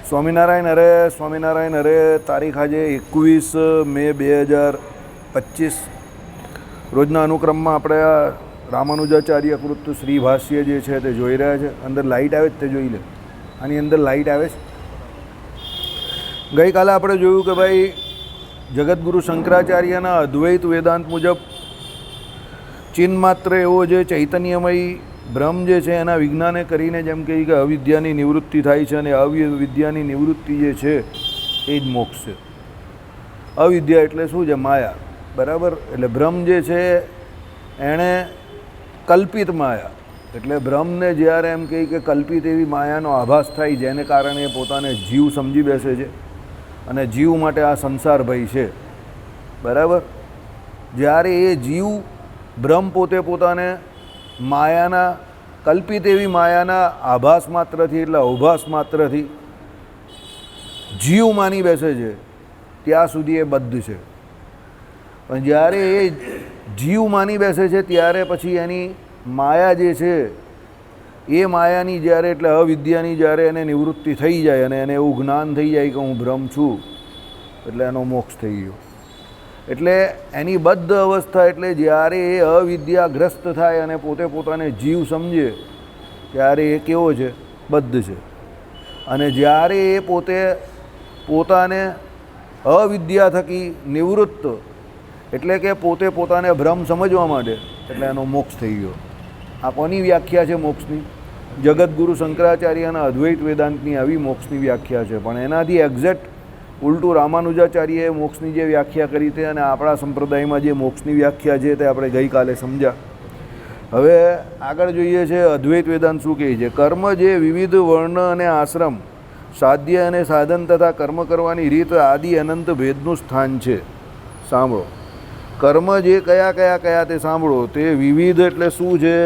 સ્વામિનારાયણ હરે તારીખ આજે 21 મે 2025 રોજના અનુક્રમમાં આપણે આ રામાનુજાચાર્ય કૃત શ્રી ભાષ્ય જે છે તે જોઈ રહ્યા છે. અંદર લાઇટ આવે જ તે જોઈ લે. આની અંદર લાઇટ આવે છે. ગઈકાલે આપણે જોયું કે ભાઈ જગતગુરુ શંકરાચાર્યના અદ્વૈત વેદાંત મુજબ ચિન્માત્ર એવો જે ચૈતન્યમય બ્રહ્મ જે છે એના વિજ્ઞાને કરીને જેમ કે અવિદ્યાની નિવૃત્તિ થાય છે અને અવિદ્યાની નિવૃત્તિ જે છે એ જ મોક્ષ છે. અવિદ્યા એટલે શું છે? માયા. બરાબર. એટલે બ્રહ્મ જે છે એણે કલ્પિત માયા એટલે બ્રહ્મને જ્યારે એમ કહે કે કલ્પિત એવી માયાનો આભાસ થાય જેને કારણે પોતાને જીવ સમજી બેસે છે અને જીવ માટે આ સંસાર ભય છે. બરાબર. જ્યારે એ જીવ બ્રહ્મ પોતે પોતાને માયાના કલ્પિત એવી માયાના આભાસ માત્રથી એટલે અવભાસ માત્રથી જીવ માની બેસે છે ત્યાં સુધી એ બદ્ધ છે. પણ જ્યારે એ જીવ માની બેસે છે ત્યારે પછી એની માયા જે છે એ માયાની જ્યારે એટલે અવિદ્યાની જ્યારે એને નિવૃત્તિ થઈ જાય અને એને એવું જ્ઞાન થઈ જાય કે હું બ્રહ્મ છું એટલે એનો મોક્ષ થઈ ગયો. એટલે એની બદ્ધ અવસ્થા એટલે જ્યારે એ અવિદ્યાગ્રસ્ત થાય અને પોતે પોતાને જીવ સમજે ત્યારે એ કેવો છે? બદ્ધ છે. અને જ્યારે એ પોતે પોતાને અવિદ્યા થકી નિવૃત્ત એટલે કે પોતે પોતાને બ્રહ્મ સમજવા માટે એટલે એનો મોક્ષ થઈ ગયો. આ કોની વ્યાખ્યા છે મોક્ષની? જગતગુરુ શંકરાચાર્યના અદ્વૈત વેદાંતની આવી મોક્ષની વ્યાખ્યા છે. પણ એનાથી એક્ઝેક્ટ ઉલટું રામાનુજાચાર્યએ મોક્ષની જે વ્યાખ્યા કરી તે અને આપણા સંપ્રદાયમાં જે મોક્ષની વ્યાખ્યા છે તે આપણે ગઈકાલે સમજ્યા. હવે આગળ જોઈએ છે અદ્વૈત વેદાંત શું કહે છે. કર્મ જે વિવિધ વર્ણ અને આશ્રમ, સાધ્ય અને સાધન તથા કર્મ કરવાની રીત આદિ અનંત ભેદનું સ્થાન છે. સાંભળો, કર્મ જે કયા કયા કયા તે સાંભળો. તે વિવિધ એટલે શું છે?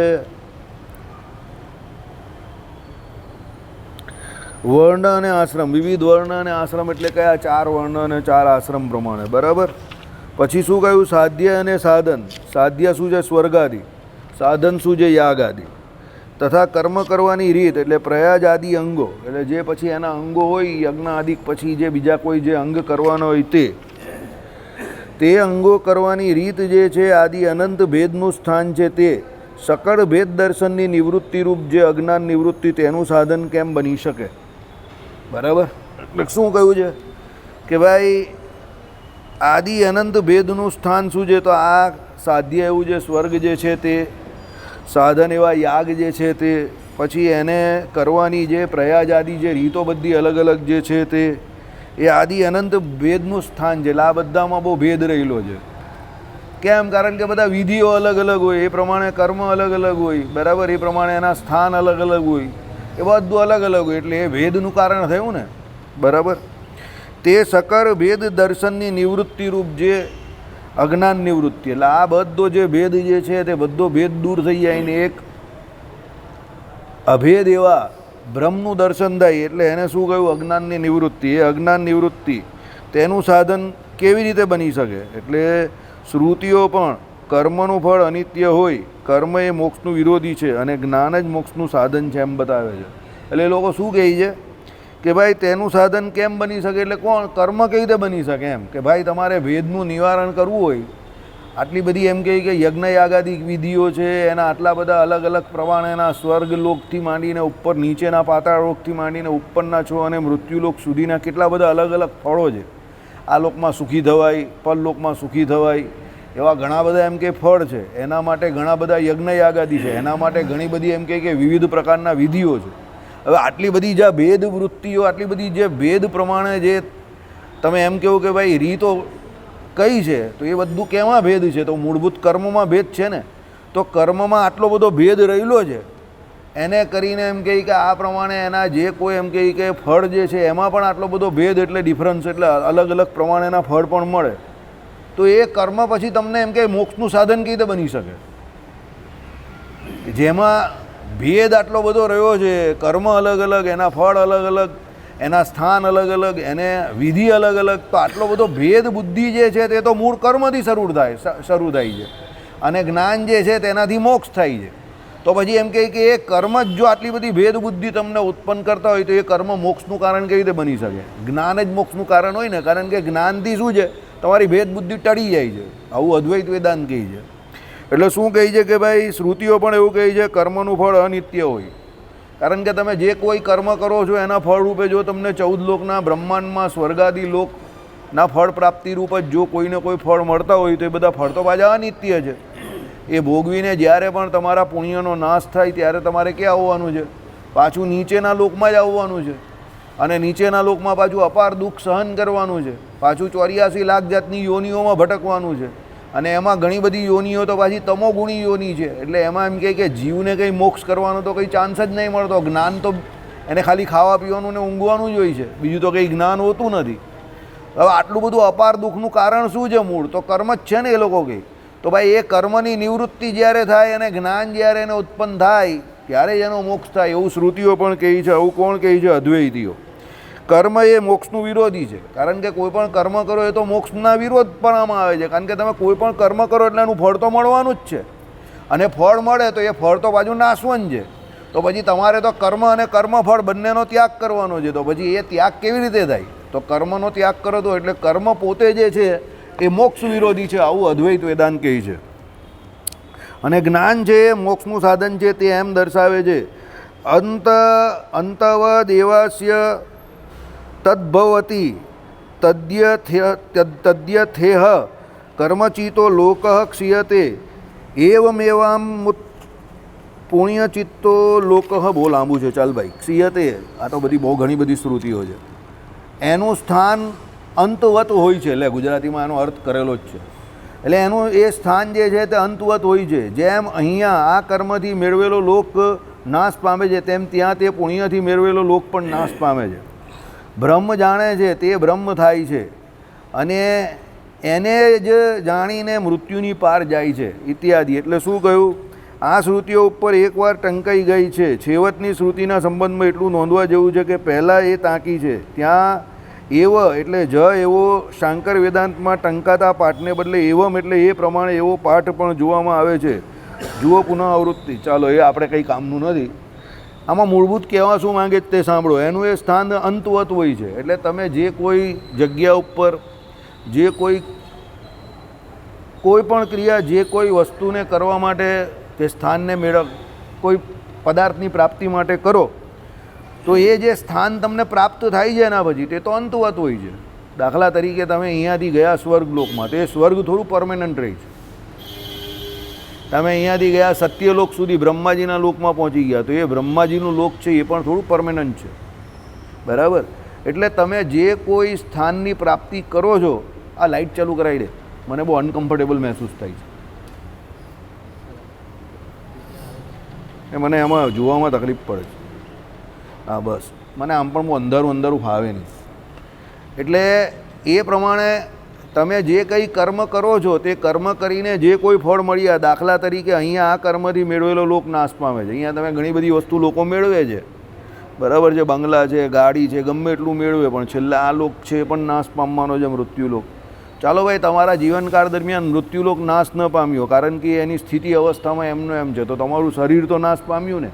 વર્ણ અને આશ્રમ. વિવિધ વર્ણ અને આશ્રમ એટલે કયા? 4 વર્ણ અને 4 આશ્રમ પ્રમાણે. બરાબર. પછી શું કહ્યું? સાધ્ય અને સાધન. સાધ્ય શું છે? સ્વર્ગાદિ. સાધન શું છે? યાગ આદિ. તથા કર્મ કરવાની રીત એટલે પ્રયાજ આદિ અંગો એટલે જે પછી એના અંગો હોય યજ્ઞ આદિ પછી જે બીજા કોઈ જે અંગ કરવાનો હોય તે અંગો કરવાની રીત જે છે આદિ અનંત ભેદનું સ્થાન છે. તે સકળ ભેદ દર્શનની નિવૃત્તિરૂપ જે અજ્ઞાન નિવૃત્તિ તેનું સાધન કેમ બની શકે? બરાબર. એટલે શું કહ્યું છે કે ભાઈ આદિ અનંત ભેદનું સ્થાન શું છે? તો આ સાધ્ય એવું જે સ્વર્ગ જે છે તે, સાધન એવા યાગ જે છે તે, પછી એને કરવાની જે પ્રયાજ આદિ જે રીતો બધી અલગ અલગ જે છે તે એ આદિ અનંત ભેદનું સ્થાન છે. એટલે આ બધામાં બહુ ભેદ રહેલો છે. કેમ? કારણ કે બધા વિધિઓ અલગ અલગ હોય, એ પ્રમાણે કર્મ અલગ અલગ હોય. બરાબર. એ પ્રમાણે એના સ્થાન અલગ અલગ હોય. એ બધું અલગ અલગ હોય. એટલે એ ભેદનું કારણ થયું ને. બરાબર. તે સકળ ભેદ દર્શનની નિવૃત્તિરૂપ જે અજ્ઞાન નિવૃત્તિ એટલે આ બધો જે ભેદ જે છે તે બધો ભેદ દૂર થઈ જાય ને એક અભેદ એવા બ્રહ્મનું દર્શન થાય એટલે એને શું કહ્યું? અજ્ઞાનની નિવૃત્તિ. એ અજ્ઞાન નિવૃત્તિ તેનું સાધન કેવી રીતે બની શકે? એટલે શ્રુતિઓ પણ કર્મનું ફળ અનિત્ય હોય, કર્મ એ મોક્ષનું વિરોધી છે અને જ્ઞાન જ મોક્ષનું સાધન છે એમ બતાવે છે. એટલે એ લોકો શું કહે છે કે ભાઈ તેનું સાધન કેમ બની શકે? એટલે કોણ? કર્મ કેવી રીતે બની શકે? એમ કે ભાઈ તમારે ભેદનું નિવારણ કરવું હોય, આટલી બધી એમ કહે કે યજ્ઞ યાગાદિક વિધિઓ છે, એના આટલા બધા અલગ અલગ પ્રમાણેના સ્વર્ગલોકથી માંડીને ઉપર નીચેના પાતાળલોકથી માંડીને ઉપરના છો અને મૃત્યુલોક સુધીના કેટલા બધા અલગ અલગ ફળો છે. આ લોકમાં સુખી થવાય, પરલોકમાં સુખી થવાય, એવા ઘણા બધા એમ કે ફળ છે. એના માટે ઘણા બધા યજ્ઞ યાગાદિ છે. એના માટે ઘણી બધી એમ કે વિવિધ પ્રકારના વિધિઓ છે. હવે આટલી બધી જે ભેદ વૃત્તિઓ, આટલી બધી જે ભેદ પ્રમાણે જે તમે એમ કહો કે ભાઈ રીતો કઈ છે, તો એ બધું કેમાં ભેદ છે? તો મૂળભૂત કર્મમાં ભેદ છે ને. તો કર્મમાં આટલો બધો ભેદ રહેલો છે એને કરીને એમ કહે કે આ પ્રમાણે એના જે કોઈ એમ કહે કે ફળ જે છે એમાં પણ આટલો બધો ભેદ એટલે ડિફરન્સ એટલે અલગ અલગ પ્રમાણેના ફળ પણ મળે. તો એ કર્મ પછી તમને એમ કે મોક્ષનું સાધન કઈ રીતે બની શકે? જેમાં ભેદ આટલો બધો રહ્યો છે, કર્મ અલગ અલગ, એના ફળ અલગ અલગ, એના સ્થાન અલગ અલગ, એને વિધિ અલગ અલગ, તો આટલો બધો ભેદ બુદ્ધિ જે છે તે તો મૂળ કર્મથી શરૂ થાય છે અને જ્ઞાન જે છે તેનાથી મોક્ષ થાય છે. તો પછી એમ કહે કે એ કર્મ જ જો આટલી બધી ભેદ બુદ્ધિ તમને ઉત્પન્ન કરતા હોય તો એ કર્મ મોક્ષનું કારણ કેવી રીતે બની શકે? જ્ઞાન જ મોક્ષનું કારણ હોય ને, કારણ કે જ્ઞાનથી શું છે, તમારી ભેદ બુદ્ધિ ટળી જાય છે. આવું અદ્વૈત વેદાંત કહે છે. એટલે શું કહે છે કે ભાઈ શ્રુતિઓ પણ એવું કહે છે કર્મનું ફળ અનિત્ય હોય. કારણ કે તમે જે કોઈ કર્મ કરો છો એના ફળ રૂપે જો તમને 14 લોકના બ્રહ્માંડમાં સ્વર્ગાદી લોકના ફળ પ્રાપ્તિ રૂપ જ જો કોઈને કોઈ ફળ મળતા હોય તો એ બધા ફળ તો પાછા અનિત્ય છે. એ ભોગવીને જ્યારે પણ તમારા પુણ્યનો નાશ થાય ત્યારે તમારે ક્યાં આવવાનું છે? પાછું નીચેના લોકમાં જ આવવાનું છે. અને નીચેના લોકમાં પાછું અપાર દુઃખ સહન કરવાનું છે. પાછું 84 લાખ જાતની યોનિઓમાં ભટકવાનું છે. અને એમાં ઘણી બધી યોનિઓ તો પાછી તમોગુણી યોની છે. એટલે એમાં એમ કહે કે જીવને કંઈ મોક્ષ કરવાનો તો કંઈ ચાન્સ જ નહીં મળતો. જ્ઞાન તો એને ખાલી ખાવા પીવાનું ને ઊંઘવાનું જ હોય છે, બીજું તો કંઈ જ્ઞાન હોતું નથી. હવે આટલું બધું અપાર દુઃખનું કારણ શું છે? મૂળ તો કર્મ જ છે ને. એ લોકો કહે તો ભાઈ એ કર્મની નિવૃત્તિ જ્યારે થાય અને જ્ઞાન જ્યારે એને ઉત્પન્ન થાય ત્યારે જ એનો મોક્ષ થાય, એવું શ્રુતિઓ પણ કહે છે. આવું કોણ કહે છે? અદ્વૈતીઓ. કર્મ એ મોક્ષનું વિરોધી છે. કારણ કે કોઈ પણ કર્મ કરો એ તો મોક્ષના વિરોધપણામાં આવે છે. કારણ કે તમે કોઈ પણ કર્મ કરો એટલે એનું ફળ તો મળવાનું જ છે. અને ફળ મળે તો એ ફળ તો બાજુ નાશવંત છે. તો પછી તમારે તો કર્મ અને કર્મફળ બંનેનો ત્યાગ કરવાનો છે. તો પછી એ ત્યાગ કેવી રીતે થાય? તો કર્મનો ત્યાગ કરો તો એટલે કર્મ પોતે જે છે એ મોક્ષ વિરોધી છે. આવું અદ્વૈત વેદાંત કહે છે. અને જ્ઞાન છે એ મોક્ષનું સાધન છે તે એમ દર્શાવે છે. અંતવદ એવાસ્ય તદ્ભવતી તદ્યથેહ કર્મચિતો લોક ક્ષીયતે એવમેવામ પુણ્યચિત્તો લોક. બહુ લાંબુ છે, ચાલ ભાઈ. ક્ષીયતે, આ તો બધી બહુ ઘણી બધી શ્રુતિઓ છે. એનું સ્થાન અંતવત હોય છે. એટલે ગુજરાતીમાં એનો અર્થ કરેલો જ છે. એટલે એનું એ સ્થાન જે છે તે અંતવત હોય છે. જેમ અહીંયા આ કર્મથી મેળવેલો લોક નાશ પામે છે તેમ ત્યાં તે પુણ્યથી મેળવેલો લોક પણ નાશ પામે છે. બ્રહ્મ જાણે છે તે બ્રહ્મ થાય છે અને એને જ જાણીને મૃત્યુની પાર જાય છે ઇત્યાદિ. એટલે શું કહ્યું? આ શ્રુતિઓ ઉપર એકવાર ટંકાઈ ગઈ છે. છેવટની શ્રુતિના સંબંધમાં એટલું નોંધવા જેવું છે કે પહેલાં એ તાકી છે ત્યાં એવ એટલે જ એવો શાંકર વેદાંતમાં ટંકાતા પાઠને બદલે એવમ એટલે એ પ્રમાણે એવો પાઠ પણ જોવામાં આવે છે. જુઓ પુનઃ આવૃત્તિ. ચાલો, એ આપણે કંઈ કામનું નથી. આમાં મૂળભૂત કહેવા શું માંગે તે સાંભળો. એનું એ સ્થાન અંતવત હોય છે. એટલે તમે જે કોઈ જગ્યા ઉપર જે કોઈ પણ ક્રિયા જે કોઈ વસ્તુને કરવા માટે તે સ્થાનને કોઈ પદાર્થની પ્રાપ્તિ માટે કરો તો એ જે સ્થાન તમને પ્રાપ્ત થાય છે એના પછી તે તો અંતવત હોય છે. દાખલા તરીકે તમે અહીંયાથી ગયા સ્વર્ગલોકમાં, તો એ સ્વર્ગ થોડું પરમેનન્ટ રહે છે. તમે અહીંયાથી ગયા સત્યલોક સુધી બ્રહ્માજીના લોકમાં પહોંચી ગયા તો એ બ્રહ્માજીનું લોક છે એ પણ થોડું પરમેનન્ટ છે. બરાબર? એટલે તમે જે કોઈ સ્થાનની પ્રાપ્તિ કરો છો. આ લાઇટ ચાલુ કરાવી દે, મને બહુ અનકમ્ફર્ટેબલ મહેસૂસ થાય છે. મને એમાં જોવામાં તકલીફ પડે છે. હા બસ, મને આમ પણ બહુ અંધારું ફાવે નહીં. એટલે એ પ્રમાણે તમે જે કંઈ કર્મ કરો છો તે કર્મ કરીને જે કોઈ ફળ મળ્યા, દાખલા તરીકે અહીંયા આ કર્મથી મેળવેલો લોક નાશ પામે છે. અહીંયા તમે ઘણી બધી વસ્તુ લોકો મેળવે છે, બરાબર છે, બંગલા છે, ગાડી છે, ગમે એટલું મેળવે, પણ છેલ્લે આ લોક છે એ પણ નાશ પામવાનો છે, મૃત્યુલોક. ચાલો ભાઈ, તમારા જીવનકાળ દરમિયાન મૃત્યુલોક નાશ ન પામ્યો કારણ કે એની સ્થિતિ અવસ્થામાં એમનો એમ છે, તો તમારું શરીર તો નાશ પામ્યું ને.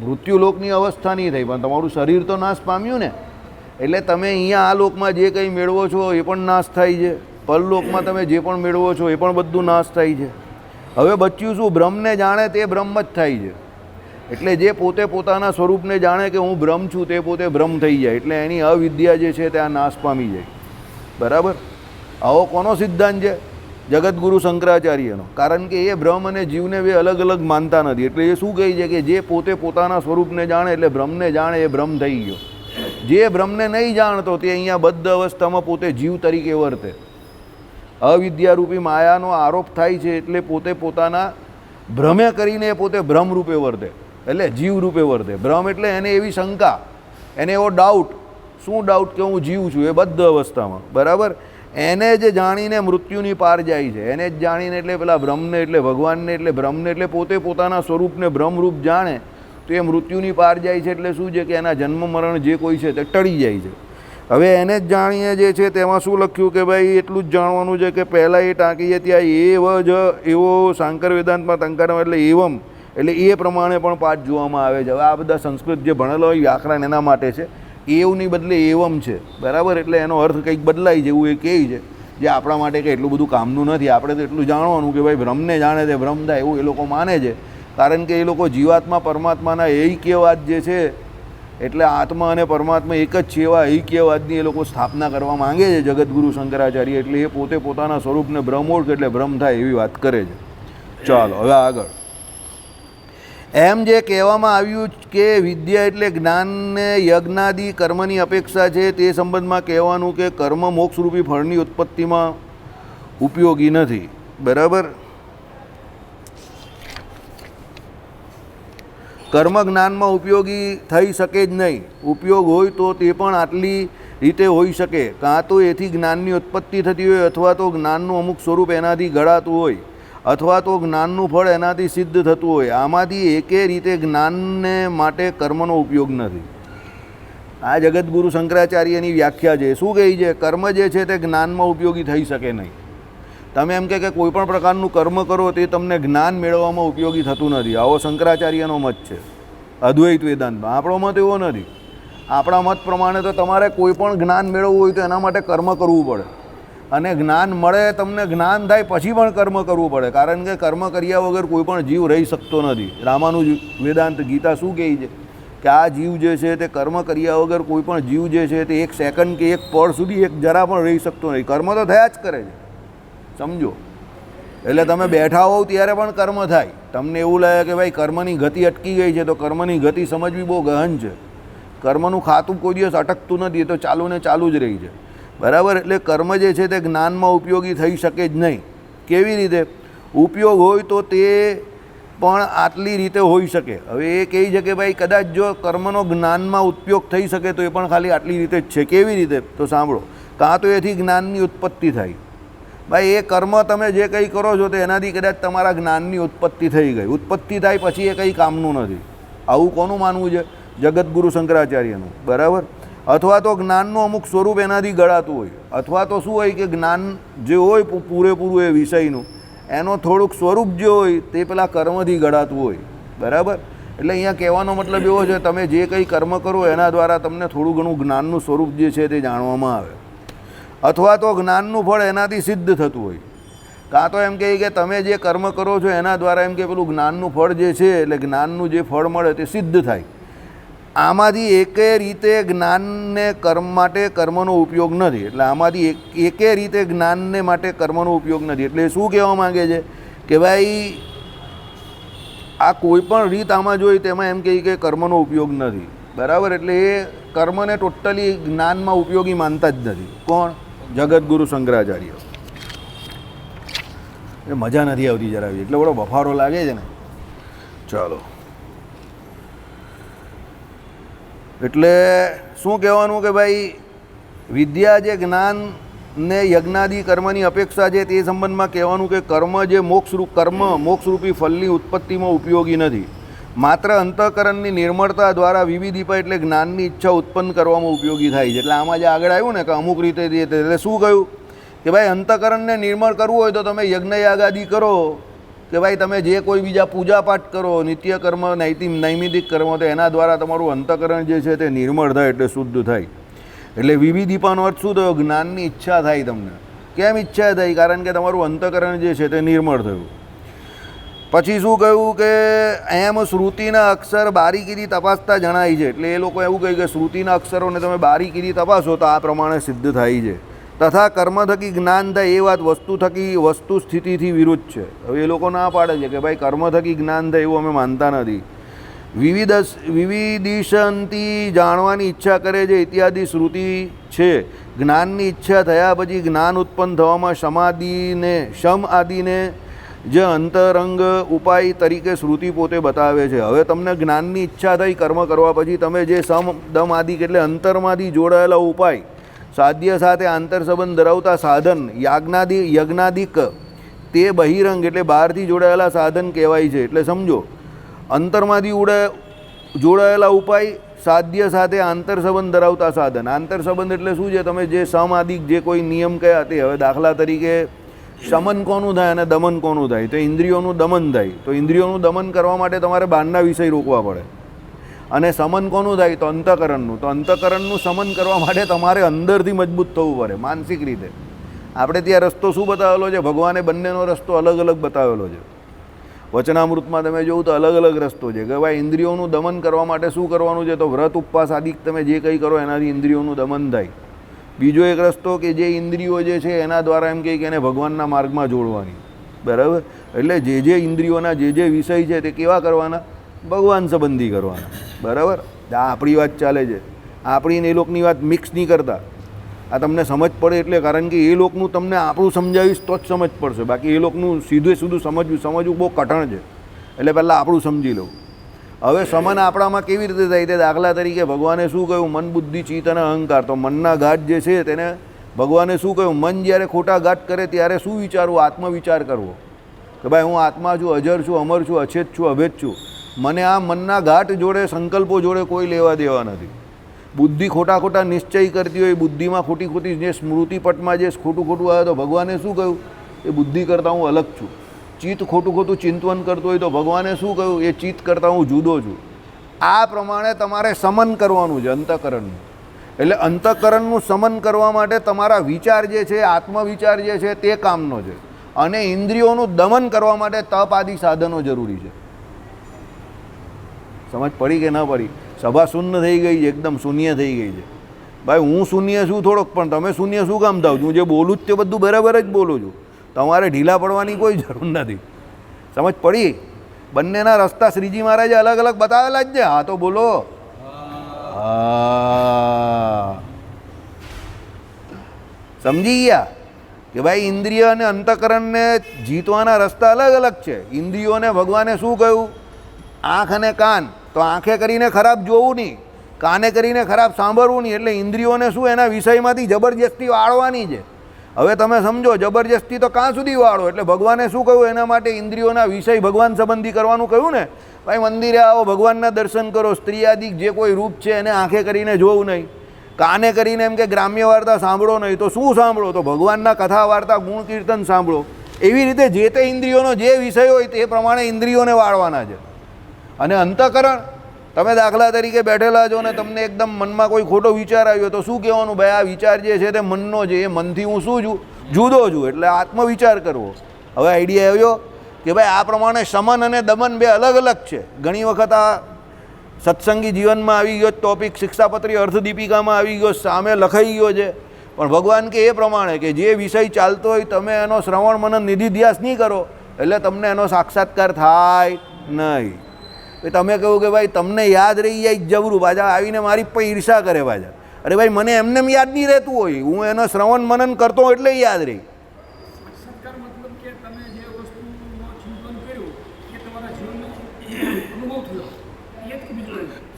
મૃત્યુલોકની અવસ્થા નહીં થઈ પણ તમારું શરીર તો નાશ પામ્યું ને. એટલે તમે અહીંયા આ લોકમાં જે કંઈ મેળવો છો એ પણ નાશ થાય છે. પરલોકમાં તમે જે પણ મેળવો છો એ પણ બધું નાશ થાય છે. હવે બચ્યું શું? બ્રહ્મને જાણે તે બ્રહ્મ જ થાય છે. એટલે જે પોતે પોતાના સ્વરૂપને જાણે કે હું બ્રહ્મ છું તે પોતે બ્રહ્મ થઈ જાય. એટલે એની અવિદ્યા જે છે તે આ નાશ પામી જાય. બરાબર? આવો કોનો સિદ્ધાંત છે? જગતગુરુ શંકરાચાર્યનો. કારણ કે એ બ્રહ્મ અને જીવને બે અલગ અલગ માનતા નથી. એટલે એ શું કહે છે કે જે પોતે પોતાના સ્વરૂપને જાણે એટલે બ્રહ્મને જાણે એ બ્રહ્મ થઈ ગયો. જે બ્રહ્મને નહીં જાણતો તે અહીંયા બદ્ધ અવસ્થામાં પોતે જીવ તરીકે વર્તે. અવિદ્યારૂપી માયાનો આરોપ થાય છે એટલે પોતે પોતાના ભ્રમે કરીને પોતે બ્રહ્મ રૂપે વર્તે, એટલે જીવ રૂપે વર્તે. ભ્રમ એટલે એને એવી શંકા, એને એવો ડાઉટ. શું ડાઉટ? કે હું જીવ છું એ બદ્ધ અવસ્થામાં. બરાબર? એને જ જાણીને મૃત્યુની પાર જાય છે. એને જ જાણીને એટલે પેલા બ્રહ્મને એટલે ભગવાનને એટલે બ્રહ્મને એટલે પોતે પોતાના સ્વરૂપને બ્રહ્મરૂપ જાણે તો એ મૃત્યુની પાર જાય છે. એટલે શું છે કે એના જન્મ મરણ જે કોઈ છે તે ટળી જાય છે. હવે એને જ જાણીએ જે છે તેમાં શું લખ્યું કે ભાઈ એટલું જ જાણવાનું છે કે પહેલાં એ ટાંકીએ ત્યાં એવ જ એવો શાંકર વેદાંતમાં ટંકારમ એટલે એવમ એટલે એ પ્રમાણે પણ પાઠ જોવામાં આવે છે. હવે આ બધા સંસ્કૃત જે ભણેલો હોય વ્યાકરણ એના માટે છે, એવની બદલે એવમ છે, બરાબર. એટલે એનો અર્થ કંઈક બદલાય જેવું એ કહે છે, જે આપણા માટે કંઈ એટલું બધું કામનું નથી. આપણે તો એટલું જાણવાનું કે ભાઈ બ્રહ્મને જાણે તે બ્રહ્મ થાય એવું એ લોકો માને છે, કારણ કે એ લોકો જીવાત્મા પરમાત્માના ઐક્યવાદ જે છે, એટલે આત્મા અને પરમાત્મા એક જ છે એવા ઐક્યવાદની એ લોકો સ્થાપના કરવા માંગે છે જગતગુરુ શંકરાચાર્ય. એટલે એ પોતે પોતાના સ્વરૂપને બ્રહ્મ ઓળખ એટલે બ્રહ્મ થાય એવી વાત કરે છે. ચાલો હવે આગળ. એમ જે કહેવામાં આવ્યું કે વિદ્યા એટલે જ્ઞાનને યજ્ઞાદિ કર્મની અપેક્ષા છે, તે સંબંધમાં કહેવાનું કે કર્મ મોક્ષરૂપી ફળની ઉત્પત્તિમાં ઉપયોગી નથી, બરાબર. કર્મ જ્ઞાનમાં ઉપયોગી થઈ શકે જ નહીં. ઉપયોગ હોય તો તે પણ આટલી રીતે હોઈ શકે, કાં તો એથી જ્ઞાનની ઉત્પત્તિ થતી હોય, અથવા તો જ્ઞાનનું અમુક સ્વરૂપ એનાથી ઘડાતું હોય, અથવા તો જ્ઞાનનું ફળ એનાથી સિદ્ધ થતું હોય. આમાંથી એકે રીતે જ્ઞાનને માટે કર્મનો ઉપયોગ નથી. આ જગતગુરુ શંકરાચાર્યની વ્યાખ્યા છે. શું કહે છે? કર્મ જે છે તે જ્ઞાનમાં ઉપયોગી થઈ શકે નહીં. તમે એમ કે કોઈ પણ પ્રકારનું કર્મ કરો તે તમને જ્ઞાન મેળવવામાં ઉપયોગી થતું નથી. આવો શંકરાચાર્યનો મત છે અદ્વૈત વેદાંતમાં. આપણો મત એવો નથી. આપણા મત પ્રમાણે તો તમારે કોઈ પણ જ્ઞાન મેળવવું હોય તો એના માટે કર્મ કરવું પડે, અને જ્ઞાન મળે, તમને જ્ઞાન થાય પછી પણ કર્મ કરવું પડે, કારણ કે કર્મ કર્યા વગર કોઈ પણ જીવ રહી શકતો નથી. રામાનુજ વેદાંત ગીતા શું કહે છે કે આ જીવ જે છે તે કર્મ કર્યા વગર કોઈ પણ જીવ જે છે તે એક સેકન્ડ કે એક પળ સુધી એક જરા પણ રહી શકતો નહીં. કર્મ તો થયા જ કરે છે, સમજો. એટલે તમે બેઠા હોવ ત્યારે પણ કર્મ થાય. તમને એવું લાગે કે ભાઈ કર્મની ગતિ અટકી ગઈ છે, તો કર્મની ગતિ સમજવી બહુ ગહન છે. કર્મનું ખાતું કોઈ દિવસ અટકતું નથી, એ તો ચાલુ ને ચાલુ જ રહી છે, બરાબર. એટલે કર્મ જે છે તે જ્ઞાનમાં ઉપયોગી થઈ શકે જ નહીં. કેવી રીતે ઉપયોગ હોય તો તે પણ આટલી રીતે હોઈ શકે. હવે એ કહે છે કે ભાઈ કદાચ જો કર્મનો જ્ઞાનમાં ઉપયોગ થઈ શકે તો એ પણ ખાલી આટલી રીતે જ છે. કેવી રીતે? તો સાંભળો. કાં તો એથી જ્ઞાનની ઉત્પત્તિ થાય. ભાઈ એ કર્મ તમે જે કંઈ કરો છો તો એનાથી કદાચ તમારા જ્ઞાનની ઉત્પત્તિ થઈ ગઈ. ઉત્પત્તિ થાય પછી એ કંઈ કામનું નથી. આવું કોનું માનવું છે? જગતગુરુ શંકરાચાર્યનું, બરાબર. અથવા તો જ્ઞાનનું અમુક સ્વરૂપ એનાથી ગળાતું હોય, અથવા તો શું હોય કે જ્ઞાન જે હોય પૂરેપૂરું એ વિષયનું એનો થોડુંક સ્વરૂપ જે હોય તે પેલા કર્મથી ગળાતું હોય, બરાબર. એટલે અહીંયા કહેવાનો મતલબ એવો છે તમે જે કંઈ કર્મ કરો એના દ્વારા તમને થોડું ઘણું જ્ઞાનનું સ્વરૂપ જે છે તે જાણવામાં આવે, અથવા તો જ્ઞાનનું ફળ એનાથી સિદ્ધ થતું હોય. કાં તો એમ કહે કે તમે જે કર્મ કરો છો એના દ્વારા એમ કે પેલું જ્ઞાનનું ફળ જે છે એટલે જ્ઞાનનું જે ફળ મળે તે સિદ્ધ થાય. આમાંથી એકે રીતે જ્ઞાનને કર્મ માટે કર્મનો ઉપયોગ નથી. એટલે આમાંથી એકે રીતે જ્ઞાનને માટે કર્મનો ઉપયોગ નથી. એટલે શું કહેવા માગે છે કે ભાઈ આ કોઈ પણ રીત આમાં જોઈ તેમાં એમ કહે કે કર્મનો ઉપયોગ નથી, બરાબર. એટલે એ કર્મને ટોટલી જ્ઞાનમાં ઉપયોગી માનતા જ નથી. કોણ? જગતગુરુ શંકરાચાર્ય. એ મજા નથી આવતી જરાવી, એટલે બડો બફારો લાગે છે ને. ચાલો, એટલે શું કહેવાનું કે ભાઈ વિદ્યા જે જ્ઞાન ને યજ્ઞાદિ કર્મની અપેક્ષા છે તે સંબંધમાં કહેવાનું કે કર્મ જે મોક્ષરૂપી ફલની ઉત્પત્તિમાં ઉપયોગી નથી. માત્ર અંતઃકરણની નિર્મળતા દ્વારા વિવિધ દીપા એટલે જ્ઞાનની ઈચ્છા ઉત્પન્ન કરવામાં ઉપયોગી થાય છે. એટલે આમાં જે આગળ આવ્યું ને કે અમુક રીતે એટલે શું કહ્યું કે ભાઈ અંતઃકરણને નિર્મળ કરવું હોય તો તમે યજ્ઞ યાગાદિ કરો, કે ભાઈ તમે જે કોઈ બીજા પૂજાપાઠ કરો, નિત્ય કર્મ, નૈમિતિક કર્મ, તો એના દ્વારા તમારું અંતઃકરણ જે છે તે નિર્મળ થાય એટલે શુદ્ધ થાય. એટલે વિવિધીપાનો અર્થ શું થયો? જ્ઞાનની ઈચ્છા થાય તમને. કેમ ઈચ્છા થઈ? કારણ કે તમારું અંતઃકરણ જે છે તે નિર્મળ થયું. પછી શું કહ્યું કે એમ શ્રુતિના અક્ષર બારીકીથી તપાસતા જણાય છે. એટલે એ લોકો એવું કહે કે શ્રુતિના અક્ષરોને તમે બારીકીથી તપાસો તો આ પ્રમાણે સિદ્ધ થાય છે. તથા કર્મ થકી જ્ઞાન થાય એ વાત વસ્તુ સ્થિતિથી વિરુદ્ધ છે. હવે એ લોકો ના પાડે છે કે ભાઈ કર્મ થકી જ્ઞાન થાય એવું અમે માનતા નથી. વિવિધિશંતી જાણવાની ઈચ્છા કરે છે ઇત્યાદિ શ્રુતિ છે. જ્ઞાનની ઈચ્છા થયા પછી જ્ઞાન ઉત્પન્ન થવામાં શમ આદિને જે અંતરંગ ઉપાય તરીકે શ્રુતિ પોતે બતાવે છે. હવે તમને જ્ઞાનની ઈચ્છા થઈ કર્મ કરવા પછી તમે જે સમ દમ આદિ એટલે અંતરમાંથી જોડાયેલા ઉપાય, સાધ્ય સાથે આંતર સંબંધ ધરાવતા સાધન, યજ્ઞાદિક તે બહિરંગ એટલે બહારથી જોડાયેલા સાધન કહેવાય છે. એટલે સમજો અંતરમાંથી જોડાયેલા ઉપાય, સાધ્ય સાથે આંતર સંબંધ ધરાવતા સાધન. આંતર સંબંધ એટલે શું છે? તમે જે સમાધિક જે કોઈ નિયમ કયા તે, હવે દાખલા તરીકે શમન કોનું થાય અને દમન કોનું થાય? તો ઇન્દ્રિયોનું દમન થાય. તો ઇન્દ્રિયોનું દમન કરવા માટે તમારે બહારના વિષય રોકવા પડે. અને સમન કોનું થાય? તો અંતઃકરણનું. તો અંતઃકરણનું સમન કરવા માટે તમારે અંદરથી મજબૂત થવું પડે માનસિક રીતે. આપણે ત્યાં રસ્તો શું બતાવેલો છે? ભગવાને બંનેનો રસ્તો અલગ અલગ બતાવેલો છે. વચનામૃતમાં તમે જોવું તો અલગ અલગ રસ્તો છે કે ભાઈ ઇન્દ્રિયોનું દમન કરવા માટે શું કરવાનું છે? તો વ્રત ઉપવાસ આદિ તમે જે કંઈ કરો એનાથી ઇન્દ્રિયોનું દમન થાય. બીજો એક રસ્તો કે જે ઇન્દ્રિયો જે છે એના દ્વારા એમ કહે કે એને ભગવાનના માર્ગમાં જોડવાની. બરાબર? એટલે જે ઇન્દ્રિયોના જે વિષય છે તે કેવા કરવાના? ભગવાન સંબંધી કરવાના. બરાબર? આ આપણી વાત ચાલે છે. આપણી ને એ લોકોની વાત મિક્સ નહીં કરતા. આ તમને સમજ પડે એટલે, કારણ કે એ લોકોનું તમને આપણું સમજાવીશ તો જ સમજ પડશે. બાકી એ લોકોનું સીધું સમજવું બહુ કઠણ છે. એટલે પહેલાં આપણું સમજી લઉં. હવે સમન આપણામાં કેવી રીતે થાય? તે દાખલા તરીકે ભગવાને શું કહ્યું? મન, બુદ્ધિ, ચિત્ત અને અહંકાર. તો મનના ઘાટ જે છે તેને ભગવાને શું કહ્યું? મન જ્યારે ખોટા ઘાટ કરે ત્યારે શું વિચારવું? આત્મવિચાર કરવો કે ભાઈ હું આત્મા છું, અજર છું, અમર છું, અછેદ છું, અભેદ છું. મને આ મનના ઘાટ જોડે, સંકલ્પો જોડે કોઈ લેવા દેવા નથી. બુદ્ધિ ખોટા નિશ્ચય કરતી હોય, બુદ્ધિમાં ખોટી જે સ્મૃતિપટમાં જે ખોટું આવે તો ભગવાને શું કહ્યું? એ બુદ્ધિ કરતાં હું અલગ છું. ચિત્ત ખોટું ચિંતન કરતું હોય તો ભગવાને શું કહ્યું? એ ચિત્ત કરતાં હું જુદો છું. આ પ્રમાણે તમારે સમન કરવાનું છે અંતઃકરણનું. એટલે અંતઃકરણનું સમન કરવા માટે તમારા વિચાર જે છે, આત્મવિચાર જે છે તે કામનો છે. અને ઇન્દ્રિયોનું દમન કરવા માટે તપ આદિ સાધનો જરૂરી છે. સમજ પડી કે ના પડી? સભા શૂન્ય થઈ ગઈ છે, એકદમ શૂન્ય થઈ ગઈ છે. ભાઈ હું શૂન્ય છું થોડોક, પણ તમે શૂન્ય શું કામ થાવ? હું જે બોલું જ તે બધું બરાબર જ બોલું છું. તમારે ઢીલા પડવાની કોઈ જરૂર નથી. સમજ પડી? બંનેના રસ્તા શ્રીજી મહારાજે અલગ અલગ બતાવેલા જ છે. હા તો બોલો. હા, સમજી ગયા કે ભાઈ ઇન્દ્રિય અને અંતઃકરણને જીતવાના રસ્તા અલગ અલગ છે. ઇન્દ્રિયોને ભગવાને શું કહ્યું? આંખ અને કાન. તો આંખે કરીને ખરાબ જોવું નહીં, કાને કરીને ખરાબ સાંભળવું નહીં. એટલે ઇન્દ્રિયોને શું એના વિષયમાંથી જબરજસ્તી વાળવાની છે. હવે તમે સમજો, જબરજસ્તી તો કાં સુધી વાળો? એટલે ભગવાને શું કહ્યું? એના માટે ઇન્દ્રિયોના વિષય ભગવાન સંબંધી કરવાનું કહ્યું ને. ભાઈ મંદિરે આવો, ભગવાનના દર્શન કરો, સ્ત્રી આદિ જે કોઈ રૂપ છે એને આંખે કરીને જોવું નહીં, કાને કરીને એમ કે ગ્રામ્ય વાર્તા સાંભળો નહીં. તો શું સાંભળો? તો ભગવાનના કથા વાર્તા, ગુણ કીર્તન સાંભળો. એવી રીતે જે તે ઇન્દ્રિયોનો જે વિષય હોય તે પ્રમાણે ઇન્દ્રિયોને વાળવાના છે. અને અંતઃકરણ, તમે દાખલા તરીકે બેઠેલા છો ને તમને એકદમ મનમાં કોઈ ખોટો વિચાર આવ્યો તો શું કહેવાનું? ભાઈ આ વિચાર જે છે તે મનનો છે, એ મનથી હું શું છું? જુદો છું. એટલે આત્મવિચાર કરવો. હવે આઈડિયા આવ્યો કે ભાઈ આ પ્રમાણે સમન અને દમન બે અલગ અલગ છે. ઘણી વખત આ સત્સંગી જીવનમાં આવી ગયો ટોપિક, શિક્ષાપત્રી અર્થદીપિકામાં આવી ગયો, સામે લખાઈ ગયો છે. પણ ભગવાન કે એ પ્રમાણે કે જે વિષય ચાલતો હોય તમે એનો શ્રવણ મનન નિધિધ્યાસ નહીં કરો એટલે તમને એનો સાક્ષાત્કાર થાય નહીં. તમે કહું કે ભાઈ તમને યાદ રહી જાય જબરું, પાછા આવીને મારી પર ઈર્ષા કરે પાછા. અરે ભાઈ મને એમને યાદ નહીં રહેતું હોય, હું એનો શ્રવણ મનન કરતો એટલે યાદ રહી.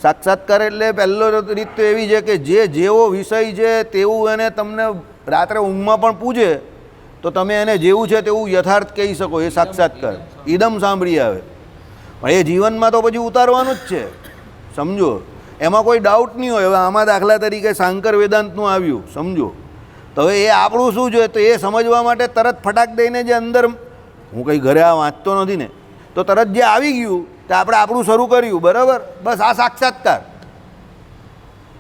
સાક્ષાત્કાર એટલે પહેલો રીત તો એવી છે કે જે જેવો વિષય છે તેવું એને તમને રાત્રે ઊંઘમાં પણ પૂછે તો તમે એને જેવું છે તેવું યથાર્થ કહી શકો. એ સાક્ષાત્કાર ઈદમ સાંભળી આવે. પણ એ જીવનમાં તો પછી ઉતારવાનું જ છે, સમજો. એમાં કોઈ ડાઉટ નહીં હોય. હવે આમાં દાખલા તરીકે સાંકર વેદાંતનું આવ્યું, સમજો. તો હવે એ આપણું શું છે તો એ સમજવા માટે તરત ફટાક દઈને જે અંદર, હું કંઈ ઘરે આ વાંચતો નથી ને, તો તરત જે આવી ગયું તો આપણે આપણું શરૂ કર્યું. બરાબર? બસ આ સાક્ષાત્કાર.